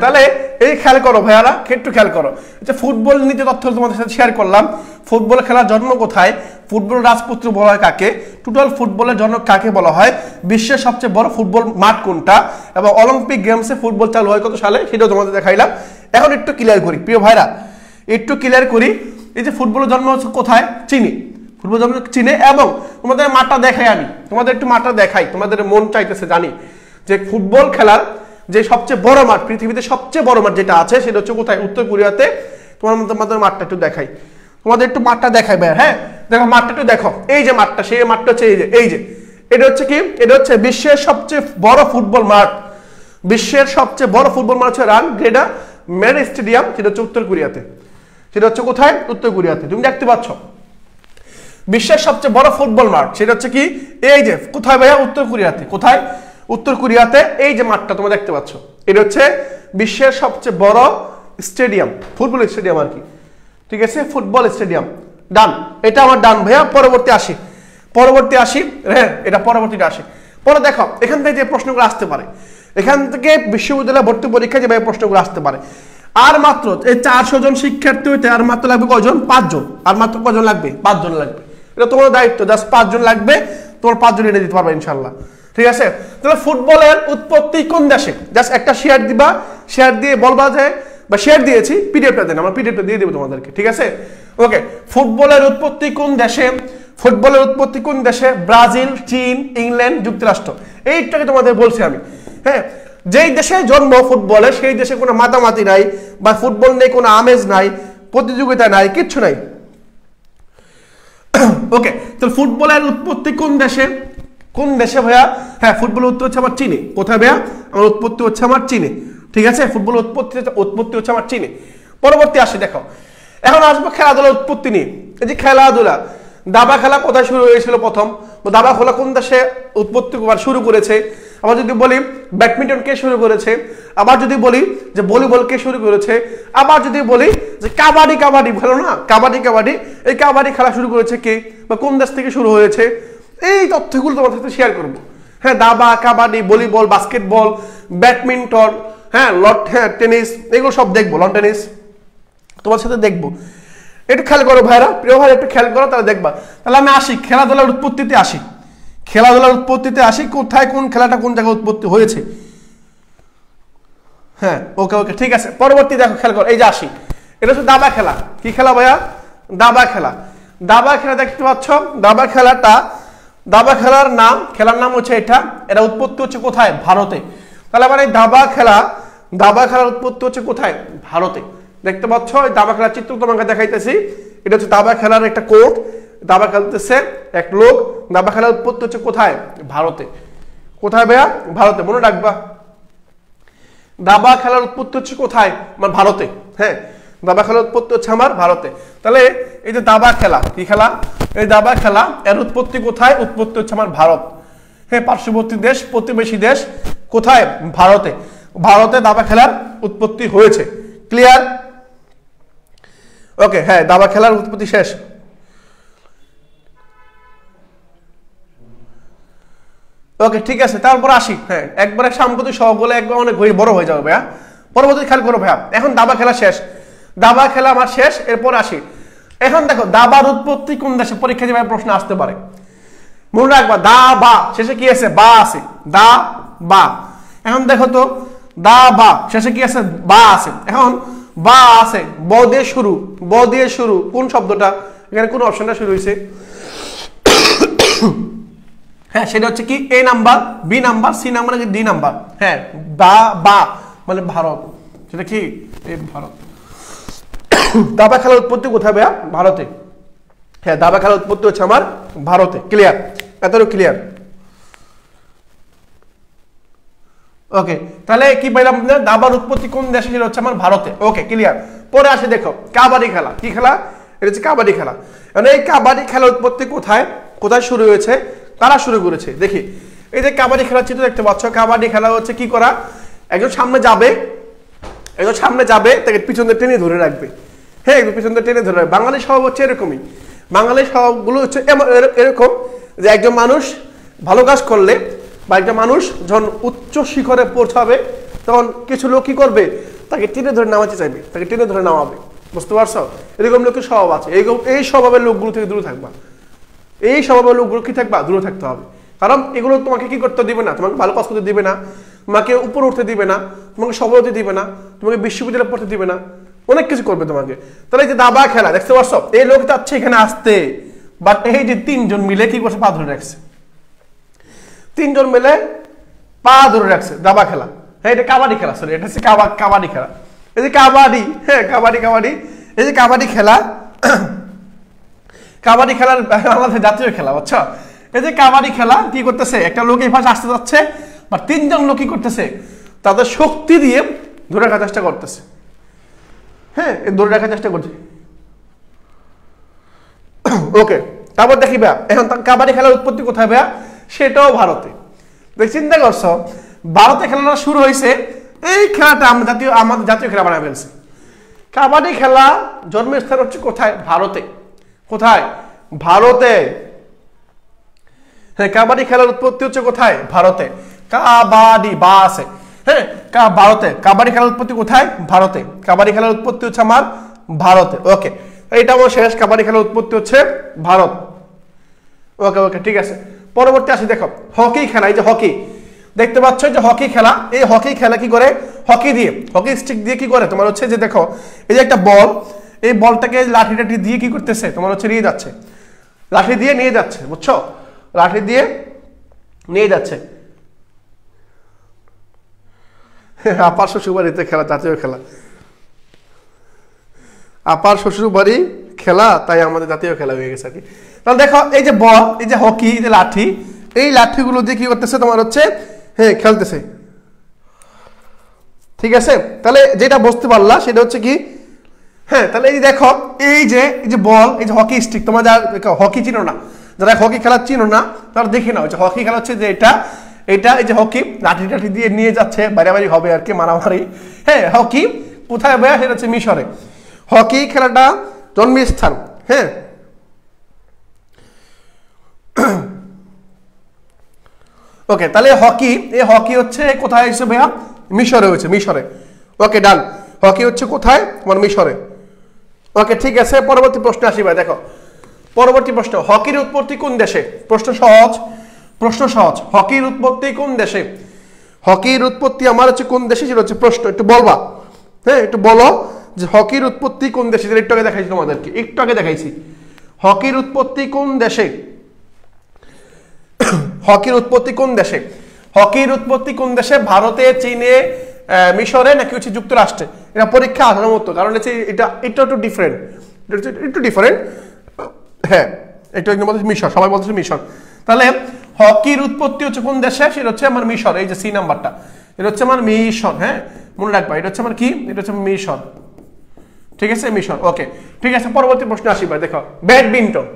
তাহলে এই খেয়াল করো ভাইয়ারা, একটু খেয়াল করো। আচ্ছা, ফুটবল নিয়ে তথ্য তোমাদের সাথে শেয়ার করলাম। ফুটবল খেলার জন্ম কোথায়? ফুটবল রাজপুত্র বলা হয় কাকে? টোটাল ফুটবলের জন্ম কাকে বলা হয়? বিশ্বের সবচেয়ে বড় ফুটবল মাঠ কোনটা? এবং অলিম্পিক গেমসে ফুটবল চালু হয় কত সালে? সেটাও তোমাদের দেখাইলাম। এখন একটু ক্লিয়ার করি প্রিয় ভাইরা, এই যে ফুটবলের জন্ম হচ্ছে কোথায়? চীনে। ফুটবল জন্ম চীনে। এবং তোমাদের মাঠটা দেখাই, আমি তোমাদের একটু মাঠটা দেখাই, তোমাদের মন চাইতেছে জানি যে ফুটবল খেলার যে সবচেয়ে বড় মাঠ, পৃথিবীতে সবচেয়ে বড় মাঠ যেটা আছে সেটা হচ্ছে কোথায়? উত্তর কোরিয়াতে। তোমাদের মাঠটা একটু দেখাই, তোমাদের একটু মাঠটা দেখাই ভাই। হ্যাঁ, দেখো মাঠটা একটু দেখো। এই যে মাঠটা, সেই মাঠটা হচ্ছে এই যে এটা হচ্ছে কি? এটা হচ্ছে বিশ্বের সবচেয়ে বড় ফুটবল মাঠ। হচ্ছে রানগ্রেডা ম্যাটে স্টেডিয়াম, সেটা হচ্ছে উত্তর কোরিয়াতে। সেটা হচ্ছে কোথায়? উত্তর কোরিয়াতে। তুমি দেখতে পাচ্ছ বিশ্বের সবচেয়ে বড় ফুটবল মাঠ, সেটা হচ্ছে কি? এই যে কোথায় ভাইয়া? উত্তর কোরিয়াতে। কোথায়? উত্তর কোরিয়াতে। এই যে মাঠটা তোমরা দেখতে পাচ্ছ, এটা হচ্ছে বিশ্বের সবচেয়ে বড় স্টেডিয়াম, ফুটবল স্টেডিয়াম আর কি। ঠিক আছে, ফুটবল স্টেডিয়াম। ডান, এটা আমার ডান ভাইয়া। পরবর্তী আসি। হ্যাঁ, এটা পরবর্তীটা আসি। পরে দেখো এখান থেকে যে প্রশ্নগুলো আসতে পারে, এখান থেকে বিশ্ববিদ্যালয় ভর্তি পরীক্ষায় যেভাবে প্রশ্নগুলো আসতে পারে। আর মাত্র এই 400 জন শিক্ষার্থী হইতে আর মাত্র লাগবে কয়জন? 5 জন। আর মাত্র কয়জন লাগবে? 5 জন লাগবে। এটা তোমার দায়িত্ব, জাস্ট 5 জন লাগবে, তোমার 5 জন এনে দিতে পারবে ইনশাল্লাহ। ঠিক আছে, তাহলে ফুটবলের উৎপত্তি কোন দেশে? জাস্ট একটা শেয়ার দিবা, শেয়ার দিয়ে বলবা যে, বা শেয়ার দিয়েছি, পিডিএফটা দেন, আমরা পিডিএফটা দিয়ে দেবো তোমাদেরকে। ঠিক আছে, ওকে। ফুটবলের উৎপত্তি কোন দেশে? ব্রাজিল, চীন, ইংল্যান্ড, যুক্তরাষ্ট্র। এইটাকে তোমাদের বলছি আমি। হ্যাঁ, যেই দেশে জন্ম ফুটবলে, সেই দেশে কোনো মাতামাতি নাই, বা ফুটবল নেই কোনো আমেজ নাই, প্রতিযোগিতা নাই, কিচ্ছু নাই। ওকে, তো ফুটবলের উৎপত্তি কোন দেশে ভাইয়া? হ্যাঁ, ফুটবলের উৎপত্তি হচ্ছে আমার চীনে। কোথায় ভাইয়া? আমার উৎপত্তি হচ্ছে আমার চীনে। ঠিক আছে, ফুটবলের উৎপত্তি হচ্ছে আমার চীনে। পরবর্তী আসি, দেখো এখন আসবো খেলাধুলার উৎপত্তি নিয়ে। এই যে খেলাধুলা, দাবা খেলা কোথায় শুরু হয়েছিল প্রথম? দাবা খেলা কোন দেশে উৎপত্তি শুরু করেছে? আবার যদি বলি ব্যাডমিন্টন কে শুরু করেছে, আবার যদি বলি যে ভলিবল কে শুরু করেছে, আবার যদি বলি যে কাবাডি ভালো না, কাবাডি এই কাবাডি খেলা শুরু করেছে কে, বা কোন দেশ থেকে শুরু হয়েছে, এই তথ্যগুলো তোমার সাথে শেয়ার করবো। হ্যাঁ, দাবা, kabaddi, volleyball, basketball, badminton, tennis, এগুলো সব দেখবো। লন টেনিস তোমার সাথে দেখবো। একটু খেয়াল করো ভাইরা, প্রিয় ভাই, একটু খেয়াল করো, তাহলে দেখবা। তাহলে আমি আসি খেলাধুলার উৎপত্তিতে আসি। কোথায় কোন খেলাটা কোন জায়গায় উৎপত্তি হয়েছে? হ্যাঁ, ওকে, ঠিক আছে। পরবর্তী দেখো, খেয়াল করো, এই যে আসি, এটা হচ্ছে দাবা খেলা। কি খেলা ভাইয়া? দাবা খেলা দেখতে পাচ্ছ। দাবা খেলার নাম হচ্ছে এটা উৎপত্তি হচ্ছে কোথায়? ভারতে। তাহলে মানে দাবা খেলার উৎপত্তি হচ্ছে কোথায়? ভারতে। দেখতে পাচ্ছ এই দাবা খেলার চিত্র তোমাকে দেখাইতেছি। এটা হচ্ছে দাবা খেলার একটা কোর্ট, দাবা খেলতেছে এক লোক। দাবা খেলার উৎপত্তি হচ্ছে কোথায়? ভারতে। কোথায় ভাইয়া? ভারতে। মনে রাখবা, দাবা খেলার উৎপত্তি হচ্ছে কোথায়? আমার ভারতে। হ্যাঁ, দাবা খেলার উৎপত্তি হচ্ছে আমার ভারতে। তাহলে এই যে দাবা খেলা, কি খেলা? এই দাবা খেলা, এর উৎপত্তি কোথায়? উৎপত্তি হচ্ছে আমার ভারত। হ্যাঁ, পার্শ্ববর্তী দেশ, প্রতিবেশী দেশ কোথায়? ভারতে দাবা খেলার উৎপত্তি হয়েছে। ক্লিয়ার? ওকে, হ্যাঁ, দাবা খেলার উৎপত্তি শেষ। ওকে, ঠিক আছে। তারপর আসি, হ্যাঁ, একবারে সাম্প্রতিক সহগুলো একবার অনেক বড় হয়ে যাবে ভাইয়া। পরবর্তী খেয়াল করো ভাইয়া, এখন দাবা খেলা শেষ। দাবা খেলা আমার শেষ, এরপর আসি। এখন দেখো দাবার উৎপত্তি কোন দেশে, পরীক্ষা যেভাবে প্রশ্ন আসতে পারে। মনে রাখবা দা বা শেষে কি আছে, বা আছে, দা বা। এখন দেখো তো দা বা শেষে কি আছে, বা আছে। এখন বা আছে, ব দিয়ে শুরু, ব দিয়ে শুরু, কোন শব্দটা এখানে, কোন অপশনটা শুরু হয়েছে? হ্যাঁ, সেটা হচ্ছে কি A number, B number, C number, D number. হ্যাঁ, বা বা মানে ভারত, সেটা কি এই ভারত। দাবা খেলার উৎপত্তি কোথায় ভাইয়া? ভারতে। হ্যাঁ, দাবা খেলার উৎপত্তি হচ্ছে আমার ভারতে। ক্লিয়ার? এতটুকু ক্লিয়ার? ওকে, তাহলে কি বললাম, দাবার উৎপত্তি কোন দেশে, সেটা হচ্ছে আমার ভারতে। ওকে, ক্লিয়ার। পরে আসে দেখো কাবাডি খেলা। কি খেলা? এটা হচ্ছে কাবাডি খেলা। মানে এই কাবাডি খেলার উৎপত্তি কোথায়, কোথায় শুরু হয়েছে, কারা শুরু করেছে? দেখি, এই যে কাবাডি খেলার চিত্র দেখতে পাচ্ছ, কাবাডি খেলা হচ্ছে কি করা, একজন সামনে যাবে, একজন সামনে যাবে, তাকে পিছন দিয়ে টেনে ধরে রাখবে। হ্যাঁ, পিছন দিয়ে টেনে ধরে রাখবে। বাঙালি স্বভাব হচ্ছে এরকমই, বাঙালি স্বভাবগুলো হচ্ছে এরকম যে একজন মানুষ ভালো কাজ করলে বা একটা মানুষ যখন উচ্চ শিখরে পৌঁছাবে, তখন কিছু লোক কি করবে, তাকে টেনে ধরে নামাতে চাইবে, তাকে টেনে ধরে নামাবে। বুঝতে পারছো? এরকম লোকের স্বভাব আছে। এই স্বভাবের লোকগুলো থেকে দূরে থাকবা, এই স্বভাবের লোকগুলো কি থাকবা, দূরে থাকতে হবে। কারণ এগুলো তোমাকে কি করতে দিবে না, তোমাকে ভালো কাজ করতে দিবে না, তোমাকে উপরে উঠতে দিবে না, তোমাকে সফল হতে দিবে না, তোমাকে বিশ্ববিদ্যালয়ে পড়তে দিবে না, অনেক কিছু করবে তোমাকে। তাহলে এই যে দাবা খেলা দেখতে পাচ্ছ, এই লোক চাচ্ছে এখানে আসতে, বাট এই যে তিনজন মিলে কি করছে, পা ধরে রাখছে, তিনজন মিলে পা ধরে রাখছে। দাবা খেলা, হ্যাঁ, এটা কাবাডি খেলা, সরি, এটা হচ্ছে কাবাডি খেলা। এই যে কাবাডি, হ্যাঁ, কাবাডি, এই যে কাবাডি খেলা, কাবাডি খেলার আমাদের জাতীয় খেলা, বুঝছো? এই যে কাবাডি খেলা কি করতেছে, একটা লোক এই পাশে আসতে যাচ্ছে, বা তিনজন লোক কি করতেছে, তাদের শক্তি দিয়ে ধরে রাখার চেষ্টা করতেছে। হ্যাঁ, ধরে রাখার চেষ্টা করছে। ওকে, তারপর দেখি ভাইয়া, এখন কাবাডি খেলার উৎপত্তি কোথায় ভাইয়া? সেটাও ভারতে। চিন্তা করছো, ভারতে খেলাটা শুরু হয়েছে, এই খেলাটা আমাদের জাতীয় খেলা বানায় ফেলছে। কাবাডি খেলা জন্মস্থান হচ্ছে কোথায়? ভারতে। কোথায়? ভারতে। হ্যাঁ, কাবাডি খেলার উৎপত্তি হচ্ছে কোথায়? ভারতে। কাবাডি বা আছে, হ্যাঁ, ভারতে। কাবাডি খেলার উৎপত্তি কোথায়? ভারতে। কাবাডি খেলার উৎপত্তি হচ্ছে আমার ভারতে। ওকে, এইটা আমার শেষ। কাবাডি খেলার উৎপত্তি হচ্ছে ভারত। ওকে ওকে, ঠিক আছে। পরবর্তী আসি, দেখো হকি খেলা। এই যে হকি দেখতে পাচ্ছ, যে হকি খেলা, এই হকি খেলা কি করে, হকি দিয়ে, হকি স্টিক দিয়ে কি করে, তোমার হচ্ছে যে দেখো এই যে একটা বল, এই বলটাকে লাঠি টাঠি দিয়ে কি করতেছে, তোমার হচ্ছে নিয়ে যাচ্ছে, লাঠি দিয়ে নিয়ে যাচ্ছে, বুঝছো? লাঠি দিয়ে নিয়ে যাচ্ছে। আপার শ্বশুর বাড়িতে খেলা, জাতীয় খেলা, আপার শ্বশুর বাড়ি খেলা, তাই আমাদের জাতীয় খেলা হয়ে গেছে আর কি। তাহলে দেখো এই যে বল, এই যে হকি, এই যে লাঠি, এই লাঠিগুলো দিয়ে কি করতেছে, তোমার হচ্ছে হ্যাঁ খেলতেছে। ঠিক আছে, তাহলে যেটা বুঝতে পারলা সেটা হচ্ছে কি, হ্যাঁ, তাহলে এই দেখো এই যে বল, এই যে হকি স্টিক, তোমরা যারা হকি চিনো না, যারা হকি খেলা চিনো না, তারা দেখে নাও যে হকি খেলা হচ্ছে যে এটা এই যে হকি লাঠি টাঠি দিয়ে নিয়ে যাচ্ছে, বাড়াবাড়ি হবে আর কি, মারামারি। হ্যাঁ, হকি কোথায় ভাইয়া? সেটা হচ্ছে মিশরে। হকি খেলাটা জন্মস্থান, হ্যাঁ, ওকে, তাহলে হকি, এই হকি হচ্ছে কোথায় হচ্ছে ভাইয়া? মিশরে হয়েছে, মিশরে। ওকে, ডান। হকি হচ্ছে কোথায়? তোমার মিশরে। ওকে, ঠিক আছে। পরবর্তী প্রশ্ন আসি ভাই, দেখো পরবর্তী প্রশ্ন, হকির উৎপত্তি কোন দেশে? প্রশ্ন সহজ, প্রশ্ন সহজ। হকির উৎপত্তি কোন দেশে? হকির উৎপত্তি আমার হচ্ছে কোন দেশে, সেটা হচ্ছে প্রশ্ন, একটু বলবা। হ্যাঁ, একটু বলো যে হকির উৎপত্তি কোন দেশে। একটু আগে দেখাইছি তোমাদেরকে, একটু আগে দেখাইছি হকির উৎপত্তি কোন দেশে। হকির উৎপত্তি কোন দেশে? হকির উৎপত্তি কোন দেশে? ভারতে, চীনে, মিশরে, নাকি হচ্ছে যুক্তরাষ্ট্রে? এটা পরীক্ষা আসার মতো, কারণ এটা একটু ডিফারেন্ট, একটু ডিফারেন্ট। হ্যাঁ, এটা একদম বলতেছে মিশর, সবাই বলতেছে মিশর। তাহলে হকির উৎপত্তি হচ্ছে কোন দেশে? সেটা হচ্ছে আমার মিশর। এই যে সি নাম্বারটা, এটা হচ্ছে আমার মিশর। হ্যাঁ, মনে রাখবা, এটা হচ্ছে আমার কি, এটা হচ্ছে মিশর। ঠিক আছে, মিশর। ওকে, ঠিক আছে। পরবর্তী প্রশ্ন আসি ভাই, দেখো ব্যাডমিন্টন।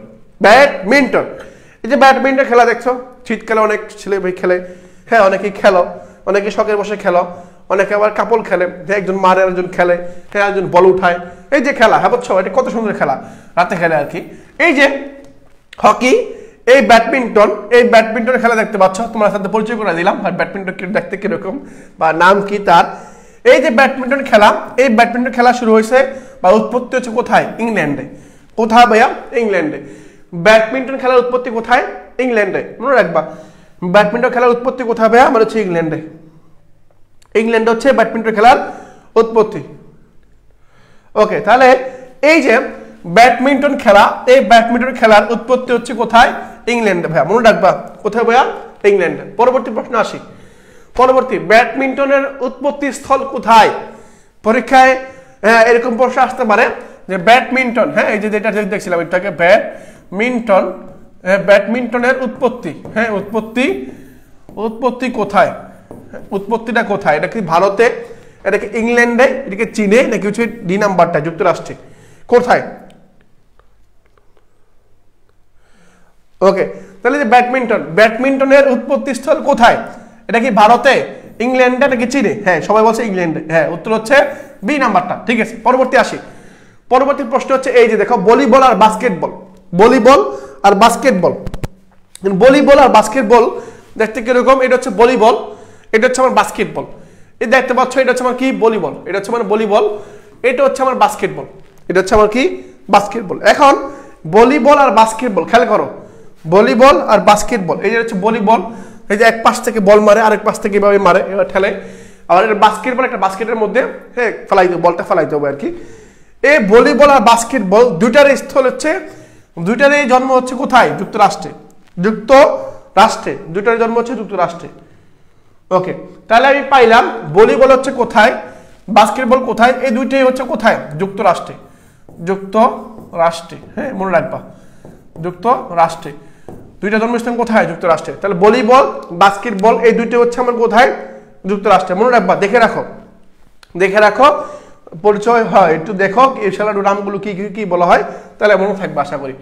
ব্যাডমিন্টন, এই যে ব্যাডমিন্টন খেলা দেখছো, শীতকালে অনেক ছেলে ভাই খেলে। হ্যাঁ, অনেকেই খেলো, অনেকে শখের বসে খেলো, অনেকে আবার কাপল খেলে, একজন মারে একজন খেলে, হ্যাঁ, একজন বল উঠায়। এই যে খেলা, হ্যাঁ বুঝছো, এটা কত সুন্দর খেলা, রাতে খেলে আর কি। এই যে হকি, এই ব্যাডমিন্টন, এই ব্যাডমিন্টন খেলা দেখতে পাচ্ছ, তোমার সাথে পরিচয় করে দিলাম। আর ব্যাডমিন্টন দেখতে কিরকম বা নাম কি তার। এই যে ব্যাডমিন্টন খেলা, এই ব্যাডমিন্টন খেলা শুরু হয়েছে বা উৎপত্তি হচ্ছে কোথায়? ইংল্যান্ডে। কোথায় ভাইয়া? ইংল্যান্ডে। ব্যাডমিন্টন খেলার উৎপত্তি কোথায়? ইংল্যান্ডে। মনে রাখবা, ব্যাডমিন্টন খেলার উৎপত্তি কোথায় ভাইয়া? আমার হচ্ছে ইংল্যান্ডে। ইংল্যান্ডে হচ্ছে ব্যাডমিন্টন খেলার উৎপত্তি। ওকে, তাহলে এই যে ব্যাডমিন্টন খেলা, এই ব্যাডমিন্টন খেলার উৎপত্তি হচ্ছে কোথায়? ইংল্যান্ডে ভাইয়া। মনে রাখবা, কোথায় ভাইয়া? ইংল্যান্ডে। পরবর্তী প্রশ্ন আসি। পরবর্তী, ব্যাডমিন্টনের উৎপত্তি স্থল কোথায়? পরীক্ষায় এরকম প্রশ্ন আসতে পারে যে ব্যাডমিন্টন, হ্যাঁ এই যে যেটা দেখছিলাম এটাকে ব্যাডমিন্টন, ব্যাডমিন্টনের উৎপত্তি, হ্যাঁ উৎপত্তি কোথায়? উৎপত্তিটা কোথায়? এটা কি ভারতে, এটা কি ইংল্যান্ডে, এটা কি চীনে, নাকি হচ্ছে ডি নাম্বারটা যুক্তরাষ্ট্রে? কোথায়? ওকে, তাহলে যে ব্যাডমিন্টনের উৎপত্তি স্থল কোথায়? এটা কি ভারতে, ইংল্যান্ডে, নাকি চীনে? হ্যাঁ সবাই বলছে ইংল্যান্ডে। হ্যাঁ উত্তর হচ্ছে বি নাম্বারটা। ঠিক আছে, পরবর্তী আসি। পরবর্তী প্রশ্ন হচ্ছে এই যে দেখো, ভলিবল আর বাস্কেটবল। ভলিবল আর বাস্কেটবল, ভলিবল আর বাস্কেটবল দেখতে কিরকম? এটা হচ্ছে ভলিবল, এটা হচ্ছে আমার বাস্কেটবল। এই দেখতে পাচ্ছ, এটা হচ্ছে আমার কি? ভলিবল। এটা হচ্ছে আমার ভলিবল, এটা হচ্ছে আমার বাস্কেটবল। এটা হচ্ছে আমার কি? বাস্কেটবল। এখন ভলিবল আর বাস্কেটবল খেয়াল করো, ভলিবল আর বাস্কেটবল। এই যে হচ্ছে ভলিবল, এই যে এক পাশ থেকে বল মারে, আরেক পাশ থেকে এভাবে মারে, এবার ঠেলে। আর এটা বাস্কেটবল, একটা বাস্কেটের মধ্যে হ্যাঁ ফেলাইতে, বলটা ফেলাইতে হবে আর কি। এই ভলিবল আর বাস্কেটবল দুইটারই স্থল হচ্ছে, দুইটারই জন্ম হচ্ছে কোথায়? যুক্তরাষ্ট্রে। যুক্তরাষ্ট্রে, দুইটার জন্ম হচ্ছে যুক্তরাষ্ট্রে। ওকে, তাহলে আমি পাইলাম ভলিবল হচ্ছে কোথায়, বাস্কেটবল কোথায়? এই দুইটাই হচ্ছে কোথায়? যুক্তরাষ্ট্রে। যুক্তরাষ্ট্রে, হ্যাঁ মনে রাখবা, যুক্তরাষ্ট্রে। দুইটা জন্মস্থান কোথায়? যুক্তরাষ্ট্রে। তাহলে ভলিবল, বাস্কেটবল এই দুইটা হচ্ছে আমার কোথায়? যুক্তরাষ্ট্রে। মনে রাখবা, দেখে রাখো, দেখে রাখো, পরিচয় হয় একটু দেখো এই খেলার নামগুলো কি কি বলা হয়, তাহলে মনে থাকবে আশা করি।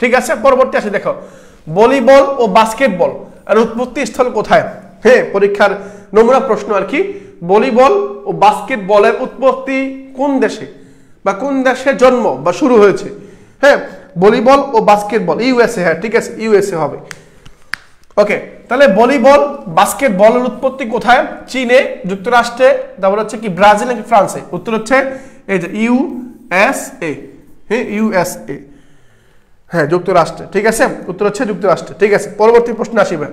ঠিক আছে, পরবর্তী আসে দেখো, ভলিবল ও বাস্কেটবল আর উৎপত্তি স্থল কোথায়? হ্যাঁ পরীক্ষার নমুনা প্রশ্ন আর কি। ভলিবল ও বাস্কেটবলের উৎপত্তি কোন দেশে, বা কোন দেশে জন্ম বা শুরু হয়েছে? হ্যাঁ ভলিবল ও বাস্কেটবল ইউএসএ। হ্যাঁ ঠিক আছে, ইউএসএ হবে। ওকে, তাহলে ভলিবল বাস্কেটবলের উৎপত্তি কোথায়? চীনে, যুক্তরাষ্ট্রে, তারপর হচ্ছে কি ব্রাজিল নাকি ফ্রান্সে? উত্তর হচ্ছে এই যে ইউএসএ। হ্যাঁ ইউএসএ, হ্যাঁ যুক্তরাষ্ট্রে। ঠিক আছে, উত্তর হচ্ছে যুক্তরাষ্ট্রে। ঠিক আছে, পরবর্তী প্রশ্ন আসিবে।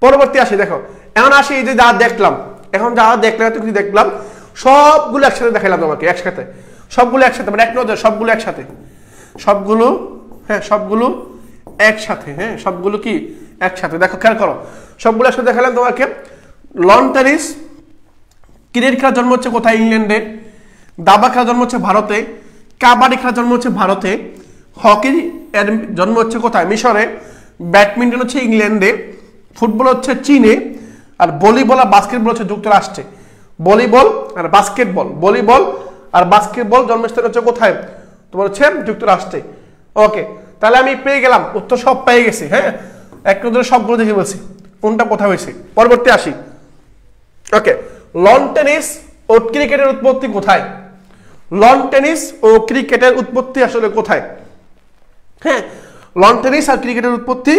পরবর্তী আসি দেখো, এখন আসি এই যে যা দেখলাম, এখন যা দেখলাম এতটুকু দেখলাম, সবগুলো একসাথে দেখাইলাম তোমাকে, একসাথে সবগুলো একসাথে, মানে এক নজর সবগুলো একসাথে, সবগুলো হ্যাঁ সবগুলো একসাথে, হ্যাঁ সবগুলো কি একসাথে। দেখো খেয়াল করো, সবগুলো একসাথে দেখালাম তোমাকে। লন টেনিস ক্রিকেট খেলার জন্ম হচ্ছে কোথায়? ইংল্যান্ডে। দাবা খেলার জন্ম হচ্ছে ভারতে। কাবাডি খেলার জন্ম হচ্ছে ভারতে। হকি এর জন্ম হচ্ছে কোথায়? মিশরে। ব্যাডমিন্টন হচ্ছে ইংল্যান্ডে। ফুটবল হচ্ছে চীনে। আর ভলিবল আর বাস্কেটবল হচ্ছে যুক্তরাষ্ট্রে। ভলিবল আর বাস্কেটবল, ভলিবল আর বাস্কেটবল জন্মস্থান হচ্ছে কোথায়? তোমার হচ্ছে যুক্তরাষ্ট্রে। ওকে, তাহলে আমি পেয়ে গেলাম উত্তর, সব পেয়ে গেছি। হ্যাঁ এক নজরে সবগুলো দেখে বলছি কোনটা কোথায় হয়েছে। পরবর্তী আসি। ওকে, লন টেনিস ও ক্রিকেটের উৎপত্তি কোথায়? লন টেনিস ও ক্রিকেটের উৎপত্তি আসলে কোথায়? হ্যাঁ লন টেনিস আর ক্রিকেটের উৎপত্তি,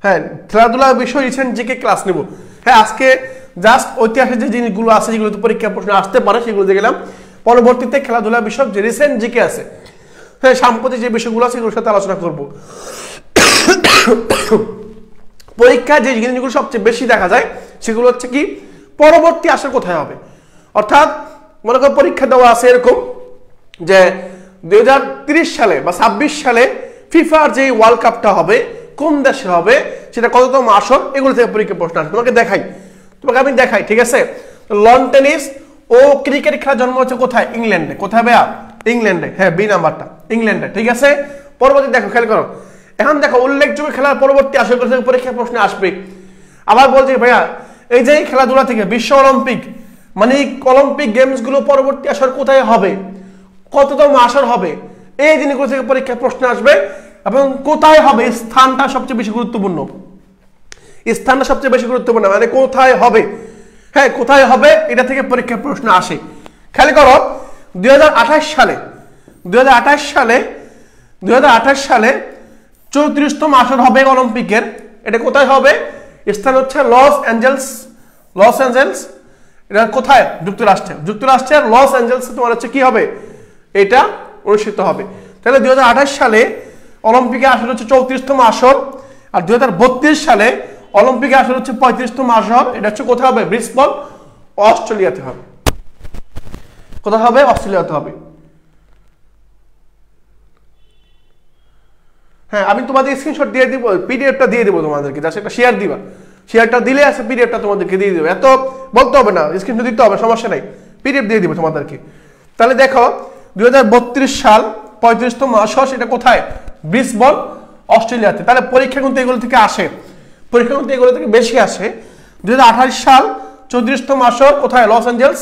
হ্যাঁ খেলাধুলার বিষয় রিসেন্ট জিকে ক্লাস নেব। হ্যাঁ আজকে জাস্ট ঐতিহাসিক যে জিনিসগুলো আছে, যেগুলো পরীক্ষা প্রশ্ন আসতে পারে সেগুলো দেখে গেলাম। পরবর্তীতে খেলাধুলা বিষয়ক যে রিসেন্ট জিকে আছে, হ্যাঁ সাম্প্রতিক যে বিষয়গুলো আছে সেগুলোর সাথে আলোচনা করব। পরীক্ষায় যে জিনিসগুলো সবচেয়ে বেশি দেখা যায় সেগুলো হচ্ছে কি পরবর্তী আসা কোথায় হবে। অর্থাৎ মনে করো পরীক্ষা দেওয়া আছে এরকম যে 2030 সালে বা 26 সালে ফিফার যে ওয়ার্ল্ড কাপটা হবে কোন দেশে হবে, সেটা কততম আসর, এগুলো থেকে পরীক্ষা প্রশ্ন আসবে। তোমাকে আমি দেখাই। ঠিক আছে, লন টেনিস ও ক্রিকেট খেলার জন্ম হচ্ছে কোথায়? ইংল্যান্ডে। কোথায় ভাইয়া? ইংল্যান্ডে। হ্যাঁ বি নাম্বারটা, ইংল্যান্ডে। ঠিক আছে, পরবর্তী দেখো খেয়াল করো। এখন দেখো উল্লেখযোগ্য খেলার পরবর্তী আসর থেকে পরীক্ষা প্রশ্ন আসবে। আবার বলছি ভাইয়া, এই যে খেলাধুলা থেকে বিশ্ব অলিম্পিক মানে অলিম্পিক গেমস গুলো পরবর্তী আসর কোথায় হবে, কততম আসর হবে, এই জিনিসগুলো থেকে পরীক্ষা প্রশ্ন আসবে। এবং কোথায় হবে, স্থানটা সবচেয়ে বেশি গুরুত্বপূর্ণ। স্থানটা সবচেয়ে বেশি গুরুত্বপূর্ণ, মানে কোথায় হবে। হ্যাঁ কোথায় হবে এটা থেকে পরীক্ষা প্রশ্ন আসে। খেয়াল করো 2028 সালে 34তম আসর হবে অলিম্পিকের। এটা কোথায় হবে? স্থান হচ্ছে লস অ্যাঞ্জেলস। এটা কোথায়? যুক্তরাষ্ট্রে। যুক্তরাষ্ট্রের লস অ্যাঞ্জেলেসে তোমার হচ্ছে কি হবে? এটা অনুষ্ঠিত হবে। তাহলে 2028 সালে অলিম্পিকে আসর হচ্ছে 34তম আসর, আর 2032 সালে অলিম্পিকে আসর হচ্ছে 35তম আসর। এটা হচ্ছে কোথায় হবে? ব্রিসবেন, অস্ট্রেলিয়াতে হবে। কোথায় হবে? অস্ট্রেলিয়াতে হবে। হ্যাঁ, আমি তোমাদের স্ক্রিনশট দিয়ে দিব, পিডিএফটা দিয়ে দিব তোমাদেরকে, জাস্ট একটা শেয়ার দিবা। শেয়ারটা দিলে আছে পিডিএফটা তোমাদেরকে দিয়ে দিব। এত বলতে হবে না, স্ক্রিনশট দিতে হবে, সমস্যা নাই, পিডিএফ দিয়ে দিব তোমাদেরকে। তাহলে দেখো 2032 সাল 35তম আসর, এটা কোথায়? ব্রিসবেন, অস্ট্রেলিয়াতে। তাহলে পরীক্ষা কিন্তু এগুলো থেকে আসে, পরীক্ষা কিন্তু এগুলো থেকে বেশি আসে। 2028 সাল 34তম আসর কোথায়? Los Angeles.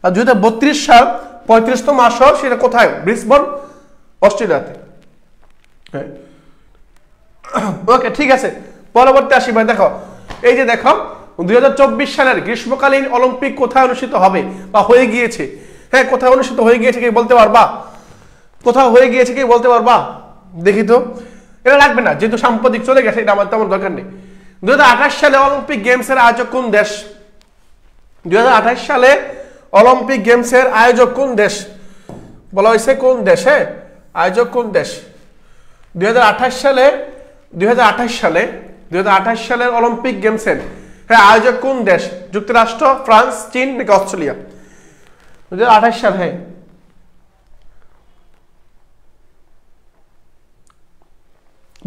আর 2032 সাল 35তম আসর, সেটা কোথায়? ব্রিসবেন, অস্ট্রেলিয়াতে। হ্যাঁ, ওকে, ঠিক আছে। পরবর্তী আসি ভাই। দেখো এই যে দেখো 2024 সালের গ্রীষ্মকালীন অলিম্পিক কোথায় অনুষ্ঠিত হবে বা হয়ে গিয়েছে? হ্যাঁ, কোথায় অনুষ্ঠিত হয়ে গিয়েছে কি বলতে পারবা? কোথাও হয়ে গিয়েছে কি বলতে পারবা? দেখি তো। এটা লাগবে না, যেহেতু সাম্প্রতিক চলে গেছে, এটা আমার তেমন দরকার নেই। 2028 সালে অলিম্পিক গেমসের আয়োজক কোন দেশ? 2028 সালে অলিম্পিক গেমসের আয়োজক কোন দেশ? বলা হয়েছে কোন দেশ? হ্যাঁ, আয়োজক কোন দেশ? 2028 সালের অলিম্পিক গেমসের হ্যাঁ আয়োজক কোন দেশ? যুক্তরাষ্ট্র, ফ্রান্স, চীন নাকি অস্ট্রেলিয়া? 2028 সাল। হ্যাঁ,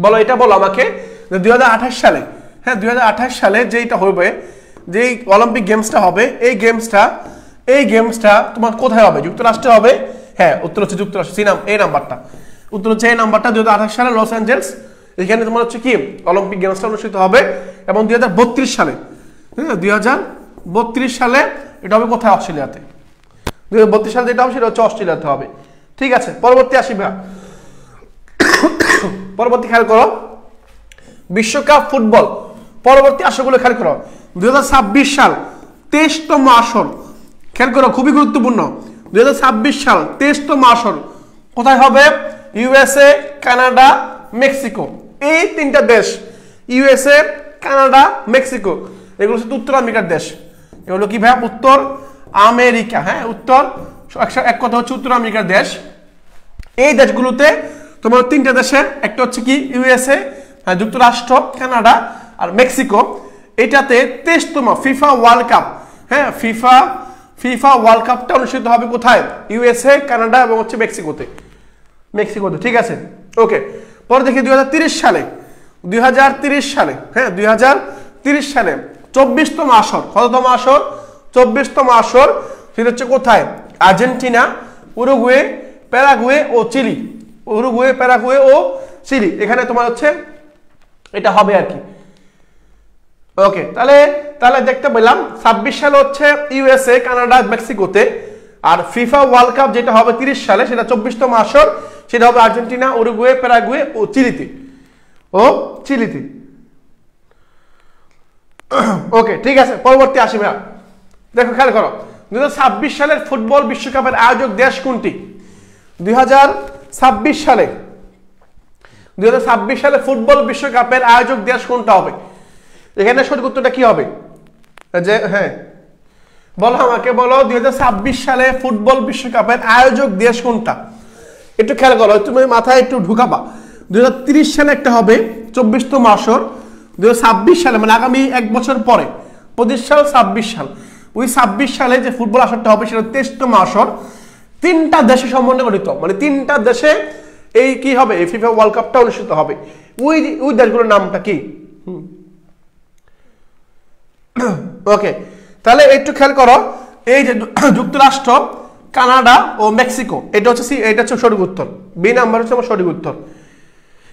বলো, এটা বলো আমাকে। 2028 সালে, হ্যাঁ 2028 সালে যেটা হবে, যে অলিম্পিক গেমসটা হবে, এই গেমসটা তোমার কোথায় হবে? যুক্তরাষ্ট্রে হবে। হ্যাঁ, উত্তর হচ্ছে যুক্তরাষ্ট্র। এই নাম্বারটা উত্তর হচ্ছে এই নাম্বারটা। 2028 সালে লস অ্যাঞ্জেলেস, এখানে তোমার হচ্ছে কি অলিম্পিক গেমসটা অনুষ্ঠিত হবে। এবং 2032 সালে, হ্যাঁ 2032 সালে এটা হবে কোথায়? অস্ট্রেলিয়াতে। 2032 সালে যেটা হবে সেটা হচ্ছে অস্ট্রেলিয়াতে হবে। ঠিক আছে, পরবর্তী আসি ভাই। পরবর্তী খেয়াল করো, বিশ্বকাপ ফুটবল পরবর্তী আসরগুলো খেয়াল করো। 2026 সাল 23তম আসর, খেয়াল করো, খুবই গুরুত্বপূর্ণ। 2026 সাল 23তম আসর কোথায় হবে? USA, Canada, Mexico. এই তিনটা দেশ, ইউএসএ, কানাডা, মেক্সিকো, এগুলো হচ্ছে উত্তর আমেরিকার দেশ। এগুলো কি ভাই? উত্তর আমেরিকা। হ্যাঁ, উত্তর, এক কথা হচ্ছে উত্তর আমেরিকার দেশ। এই দেশগুলোতে তোমার তিনটা দেশের, একটা হচ্ছে কি ইউএসএ, যুক্তরাষ্ট্র, কানাডা আর মেক্সিকো। এটাতে 23তম ফিফা ওয়ার্ল্ড কাপ, হ্যাঁ ফিফা ওয়ার্ল্ড কাপটা অনুষ্ঠিত হবে কোথায়? ইউএসএ, কানাডা এবং হচ্ছে মেক্সিকোতে। ঠিক আছে, ওকে। পরে দেখি 2030 সালে, হ্যাঁ 2030 সালে 24তম আসর। কততম আসর? 24তম আসর। সেটা হচ্ছে কোথায়? আর্জেন্টিনা, উরুগুয়ে, প্যারাগুয়ে ও চিলি। এখানে তোমার হচ্ছে এটা হবে আর কি। ওকে, তাহলে দেখতে পেলাম 26 সালে হচ্ছে ইউএসএ, কানাডা, মেক্সিকোতে। আর ফিফা ওয়ার্ল্ড কাপ যেটা হবে 30 সালে, সেটা 24তম আসর, সেটা হবে আর্জেন্টিনা, উরুগুয়ে, প্যারাগুয়ে ও চিলিতে। ওকে, ঠিক আছে, পরবর্তী আসি ভাইয়া। দেখো খেয়াল করো, 2026 সালের ফুটবল বিশ্বকাপের আয়োজক দেশ কোনটি? 2026 সালে ফুটবল বিশ্বকাপের আয়োজক দেশ কোনটা হবে? এখানে সঠিক উত্তরটা কি হবে? যে হ্যাঁ বলো আমাকে, বলো 2026 সালে ফুটবল বিশ্বকাপের আয়োজক দেশ কোনটা? একটু খেয়াল করো, তুমি মাথায় একটু ঢুকাবা। 2030 সালে একটা হবে 24তম আসর। 2026 সালে মানে আগামী এক বছর পরে, 25 সাল 26 সাল, ওই 26 সালে যে ফুটবল আসরটা হবে সেটা 23তম আসর। তিনটা দেশে সমন্বয়ে গঠিত, মানে তিনটা দেশে এই কি হবে? এই ফিফা ওয়ার্ল্ড কাপটা অনুষ্ঠিত হবে। ওই দেশগুলোর নামটা কি? ওকে, তাহলে একটু খেয়াল করো, এই যে যুক্তরাষ্ট্র, কানাডা ও মেক্সিকো, এটা হচ্ছে সঠিক উত্তর। বি নাম্বার হচ্ছে আমার সঠিক উত্তর।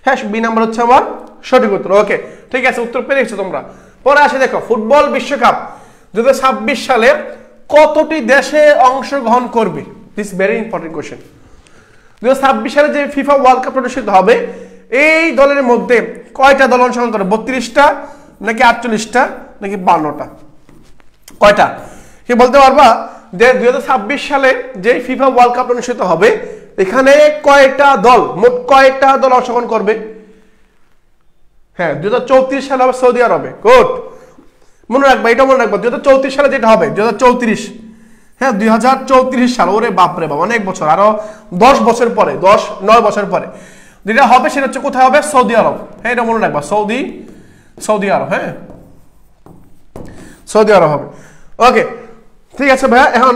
হ্যাঁ, বি নাম্বার হচ্ছে আমার সঠিক উত্তর। ওকে, ঠিক আছে, উত্তর পেয়ে গেছো তোমরা। পরে আসে দেখো, ফুটবল বিশ্বকাপ 2026 সালে কতটি দেশে অংশগ্রহণ করবে? This very important question. 2026 সালে যে ফিফা ওয়ার্ল্ড কাপ অনুষ্ঠিত হবে, এই দলের মধ্যে কয়টা দল অংশগ্রহণ করবে? 32টা নাকি 48টা নাকি 52টা? কয়টা কি বলতে পারবা? যে 2026 সালে যে ফিফা ওয়ার্ল্ড কাপ অনুষ্ঠিত হবে, এখানে কয়টা দল, মোট কয়টা দল অংশগ্রহণ করবে? হ্যাঁ, 2034 সালে হবে সৌদি আরবে। গুড, মনে রাখবা, এটা মনে রাখবা 2034 সালে যেটা হবে 2034, হ্যাঁ 2034 সাল, ওরে বাপরে বাপ অনেক বছর, আরো 10 বছর পরে, 9 বছর পরে যেটা হবে সেটা হচ্ছে কোথায় হবে? সৌদি আরব। হ্যাঁ এটা মনে রাখবা, সৌদি আরব, হ্যাঁ সৌদি আরব হবে। ওকে ঠিক আছে ভাইয়া। এখন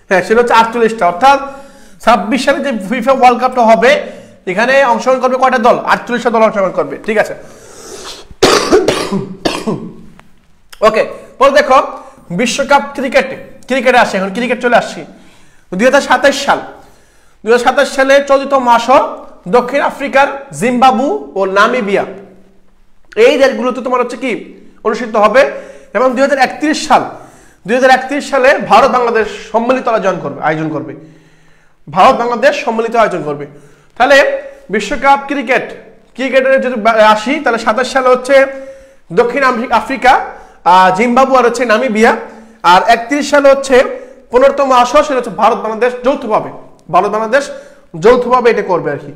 হ্যাঁ সেটা হচ্ছে 48টা, অর্থাৎ 26 সালে যে ফিফা ওয়ার্ল্ড কাপটা হবে এখানে অংশগ্রহণ করবে কয়টা দল? 48টা দল অংশগ্রহণ করবে, ঠিক আছে। ওকে পরে দেখো বিশ্বকাপ ক্রিকেটে আসে, এখন ক্রিকেট চলে আসছি 2027 সাল। 2027 সালে 14তম আসর দক্ষিণ আফ্রিকার জিম্বাবু ও নামিবিয়া এই দেশগুলোতে তোমার হচ্ছে কি অনুষ্ঠিত হবে। এবং 2031 সালে ভারত বাংলাদেশ সম্মিলিত আয়োজন করবে, ভারত বাংলাদেশ সম্মিলিত আয়োজন করবে। তাহলে বিশ্বকাপ ক্রিকেটের যদি আসি তাহলে 27 সালে হচ্ছে দক্ষিণ আফ্রিকা, জিম্বাবু আর হচ্ছে নামিবিয়া। আর 31 সালে হচ্ছে 15তম আসর, সেটা হচ্ছে ভারত বাংলাদেশ যৌথভাবে এটা করবে আর কি।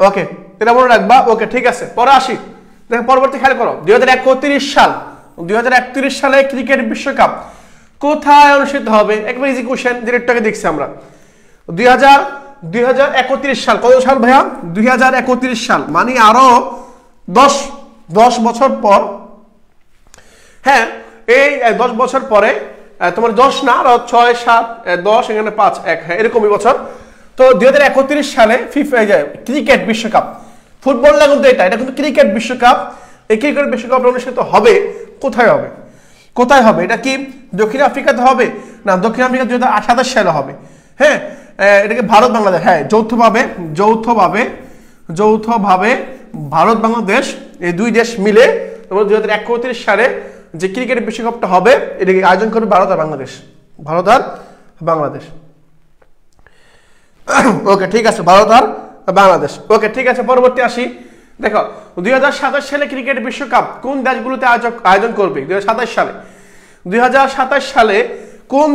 ওকে এটা মনে রাখবা। ওকে ঠিক আছে, পরে আসি দেখো পরবর্তী খেয়াল করো 2031 সালে ক্রিকেট বিশ্বকাপ কোথায় অনুষ্ঠিত হবে? একবার ইজি কোশ্চেন, যেটাকে দেখছি আমরা 2031 সাল। কত সাল ভাইয়া? 2031 সাল, মানে আরো 10 বছর পর। হ্যাঁ এই 10 বছর পরে, তোমার 10 না আরো 6 7 10 এখানে 5 1, হ্যাঁ এরকমই বছর। তো 2031 সালে ফিফা ক্রিকেট বিশ্বকাপ, ফুটবল না কিন্তু এটা কিন্তু ক্রিকেট বিশ্বকাপ। এই ক্রিকেট বিশ্বকাপ অনুষ্ঠিত হবে কোথায় হবে? এটা কি দক্ষিণ আফ্রিকাতে হবে? না, দক্ষিণ আফ্রিকা 2027 সালে হবে। হ্যাঁ এটাকে ভারত বাংলাদেশ, হ্যাঁ যৌথভাবে ভারত বাংলাদেশ এই দুই দেশ মিলে তোমার 2031 সালে যে ক্রিকেট বিশ্বকাপটা হবে এটাকে আয়োজন করবে ভারত আর বাংলাদেশ। ওকে ঠিক আছে, ভারত আর বাংলাদেশ। ওকে ঠিক আছে, পরবর্তী আসি। দেখো 2027 সালে ক্রিকেট বিশ্বকাপ কোন দেশগুলোতে আয়োজন করবে? 2027 সালে কোন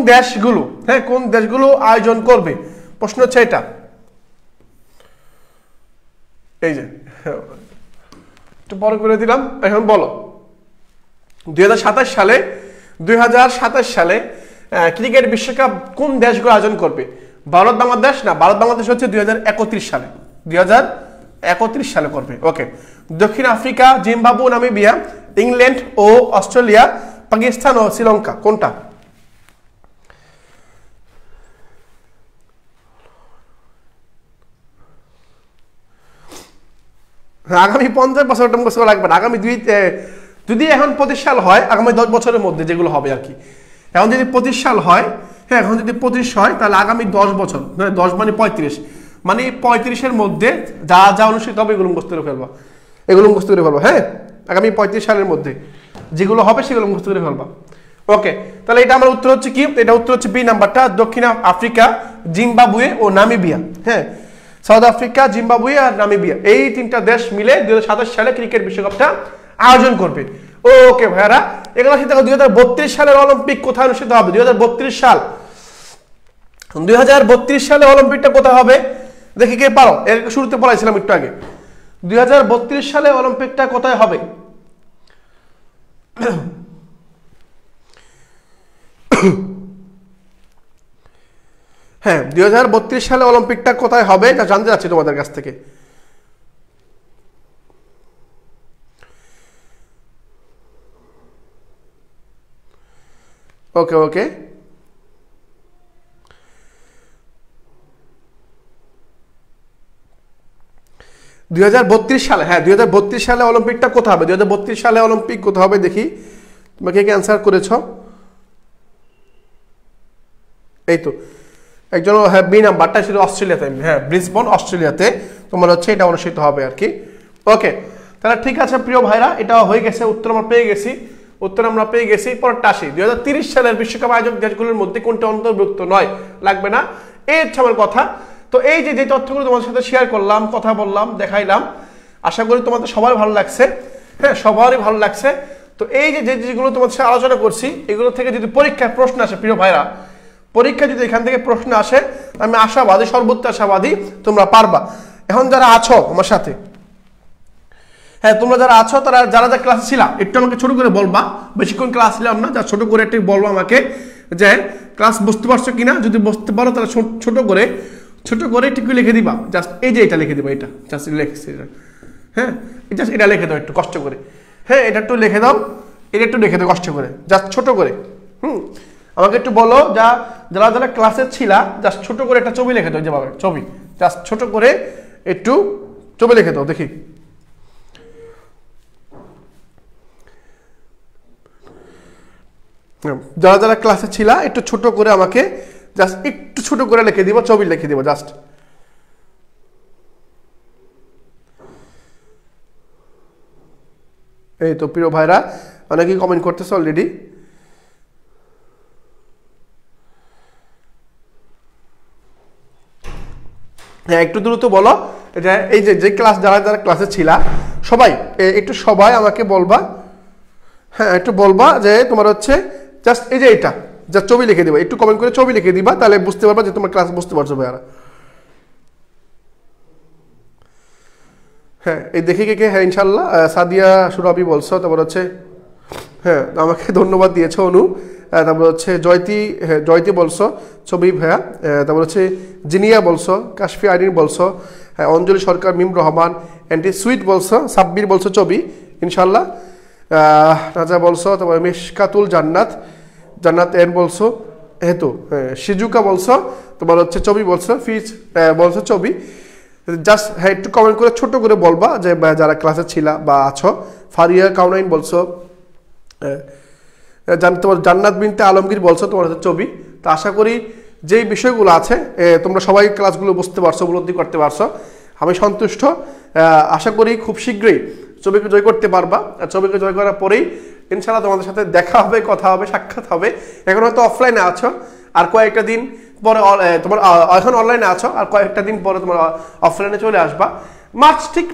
দেশগুলো আয়োজন করবে? প্রশ্ন হচ্ছে এটা। এই যে একটু বড় করে দিলাম, এখন বলো 2027 সালে ক্রিকেট বিশ্বকাপ কোন দেশগুলো আয়োজন করবে? ভারত বাংলাদেশ না, ভারত বাংলাদেশ হচ্ছে 2031 সালে করবে। ওকে দক্ষিণ আফ্রিকা, জিম্বাবু, নামিবিয়া, ইংল্যান্ড ও অস্ট্রেলিয়া, পাকিস্তান ও শ্রীলঙ্কা, কোনটা? আগামী 50 বছর লাগবে না, আগামী যদি এখন 25 সাল হয়, আগামী 10 বছরের মধ্যে যেগুলো হবে আর কি। এখন যদি 25 সাল হয়, হ্যাঁ এখন যদি 25 হয় তাহলে আগামী 10 বছর, 10 মানে 35, মানে 35-এর মধ্যে যা অনুষ্ঠিত হবে এগুলো মুখস্থ করে ফেলবা। হ্যাঁ আগামী 35 সালের মধ্যে যেগুলো হবে সেগুলো মুখস্থ করে ফেলবা। ওকে তাহলে এটা আমার উত্তর হচ্ছে কি? এটা উত্তর হচ্ছে বি নাম্বারটা, দক্ষিণ আফ্রিকা, জিম্বাবুয়ে ও নামিবিয়া। হ্যাঁ সাউথ আফ্রিকা, জিম্বাবুয়ে আর নামিবিয়া এই 3টা দেশ মিলে 2027 সালে ক্রিকেট বিশ্বকাপটা আয়োজন করবে। ওকে ভাইয়ারা, এগুলো সাথে 2032 সালের অলিম্পিক কোথায় অনুষ্ঠিত হবে? 2032 সালে অলিম্পিকটা কোথায় হবে? দেখি কে পারো, এর শুরুতে বলাইছিলাম একটু আগে। 2032 সালে অলিম্পিকটা কোথায় হবে? হ্যাঁ 2032 সালে অলিম্পিকটা কোথায় হবে এটা জানতে চাচ্ছি তোমাদের কাছ থেকে। ওকে 2032 সালে, হ্যাঁ 2032 সালে অলিম্পিকটা কোথায় হবে? 2032 সালে অলিম্পিক কোথায় হবে দেখি, তোমাকে কি অ্যান্সার করেছ? এই তো একজন, হ্যাঁ বি নাম্বারটা ছিল অস্ট্রেলিয়াতে, হ্যাঁ ব্রিসবেন অস্ট্রেলিয়াতে তোমার হচ্ছে এটা অনুষ্ঠিত হবে আর কি। ওকে তাহলে ঠিক আছে প্রিয় ভাইরা, এটা হয়ে গেছে, উত্তর আমরা পেয়ে গেছি। পরেরটা আসি, 2030 সালের বিশ্বকাপ আয়োজক দেশগুলোর মধ্যে কোনটা অন্তর্ভুক্ত নয়? লাগবে না, এই হচ্ছে আমার কথা। তো এই যে তথ্যগুলো তোমাদের সাথে শেয়ার করলাম, কথা বললাম, দেখাইলাম, আশা করি তোমাদের সবার ভালো লাগছে। হ্যাঁ সবারই ভালো লাগছে। তো এই যেগুলো তোমাদের সাথে আলোচনা করছি এগুলো থেকে যদি পরীক্ষায় প্রশ্ন আসে প্রিয় ভাইরা, পরীক্ষা যদি এখান থেকে প্রশ্ন আসে, আমি আশাবাদী, সর্বোচ্চ আশাবাদী তোমরা পারবা। এখন যারা আছো আমার সাথে, হ্যাঁ তোমরা যারা আছো তারা যারা যারা ক্লাসে ছিলাম একটু আমাকে ছোট করে বলবা, বেশিক্ষণ ক্লাস ছিলাম না, যা ছোট করে একটু বলবো আমাকে যে ক্লাস বুঝতে পারছো কিনা। যদি বুঝতে পারো তাহলে ছোট করে একটু লিখে দিবা, জাস্ট এই যে এটা লিখে দিবা, এটা জাস্ট লিখছি এটা, হ্যাঁ জাস্ট এটা লিখে দাও একটু কষ্ট করে, হ্যাঁ এটা একটু লিখে দাও, এটা একটু লিখে দাও কষ্ট করে, জাস্ট ছোট করে। আমাকে একটু বলো যারা যারা ক্লাসে ছিলা জাস্ট ছোট করে একটা ছবি লিখে দাও, যেভাবে ছবি জাস্ট ছোট করে একটু ছবি লিখে দাও দেখি। যারা যারা ক্লাসে ছিলা একটু ছোট করে আমাকে জাস্ট একটু ছোট করে লিখে দিব, ছবি লিখে দিব জাস্ট। এই তো প্রিয় ভাইরা অনেকেই কমেন্ট করতেছে অলরেডি। হ্যাঁ একটু দ্রুত বলো, এই যে ক্লাস যারা যারা ক্লাসে ছিলা সবাই আমাকে বলবা, হ্যাঁ একটু বলবা যে তোমার হচ্ছে জাস্ট এই যে এটা যা ছবি লিখে দিবা, একটু কমেন্ট করে ছবি লিখে দিবা, তাহলে বুঝতে পারবা যে তোমার ক্লাস বুঝতে পারছো ভাইয়ারা। হ্যাঁ এই দেখি কে, হ্যাঁ ইনশাল্লাহ সাদিয়া সুরভি বলছো, তারপর হচ্ছে হ্যাঁ আমাকে ধন্যবাদ দিয়েছো অনু, তারপর হচ্ছে জয়তী বলছো ছবি ভাইয়া, তারপর হচ্ছে জিনিয়া বলছো, কাশফি আইরিন বলছো, হ্যাঁ অঞ্জলি সরকার, মিম রহমান, অ্যান্টি সুইট বলছো, সাব্বির বলছো ছবি ইনশাল্লাহ, রাজা বলছো, তারপর মিশকাতুল জান্নাত এন বলছো, হেতু সিজুকা বলছো, তোমার হচ্ছে ছবি বলছো, ফিজ বলছো ছবি, জাস্ট হ্যাঁ একটু কমেন্ট করে ছোট করে বলবা যে যারা ক্লাসে ছিলা বা আছো। ফারিয়া কাউনাইন বলছো, তোমার জান্নাত বিনতে আলমগীর বলছো তোমার হচ্ছে ছবি। তো আশা করি যেই বিষয়গুলো আছে তোমরা সবাই ক্লাসগুলো বুঝতে পারছো, উপলব্ধি করতে পারছো, আমি সন্তুষ্ট। আশা করি খুব শীঘ্রই ছবিকে জয় করতে পারবা, আর ছবিকে জয় করার পরেই ইনশাআল্লাহ তোমাদের সাথে দেখা হবে, কথা হবে, সাক্ষাৎ হবে। এখন হয়তো অফলাইনে আছো, আর কয়েকটা দিন পরে তোমার এখন অনলাইনে আছো, আর কয়েকটা দিন পরে তোমার অফলাইনে চলে আসবা,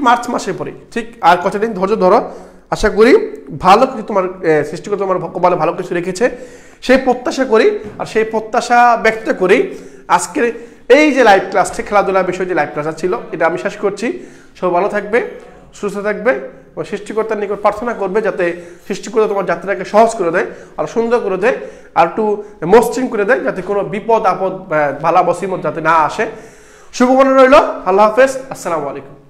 মার্চ মাসের পরে, ঠিক আর কয়েকটা দিন ধৈর্য ধরো। আশা করি ভালো কিছু তোমার সৃষ্টিকর্তা তোমার কপালে ভালো কিছু রেখেছে, সেই প্রত্যাশা করি, আর সেই প্রত্যাশা ব্যক্ত করি আজকের এই যে লাইভ ক্লাসটা, খেলাধুলার বিষয় যে লাইভ ক্লাসটা ছিল, এটা আমি শেষ করছি। সব ভালো থাকবে, সুস্থ থাকবে, ও সৃষ্টিকর্তার নিকট প্রার্থনা করবে যাতে সৃষ্টিকর্তা তোমার যাত্রাকে সহজ করে দেয়, আর সুন্দর করে দেয়, আর একটু মসৃণ করে দেয়, যাতে কোনো বিপদ আপদ বালা মুসিবত যাতে না আসে। শুভকামনা রইল। আল্লাহ হাফেজ, আসসালামু আলাইকুম।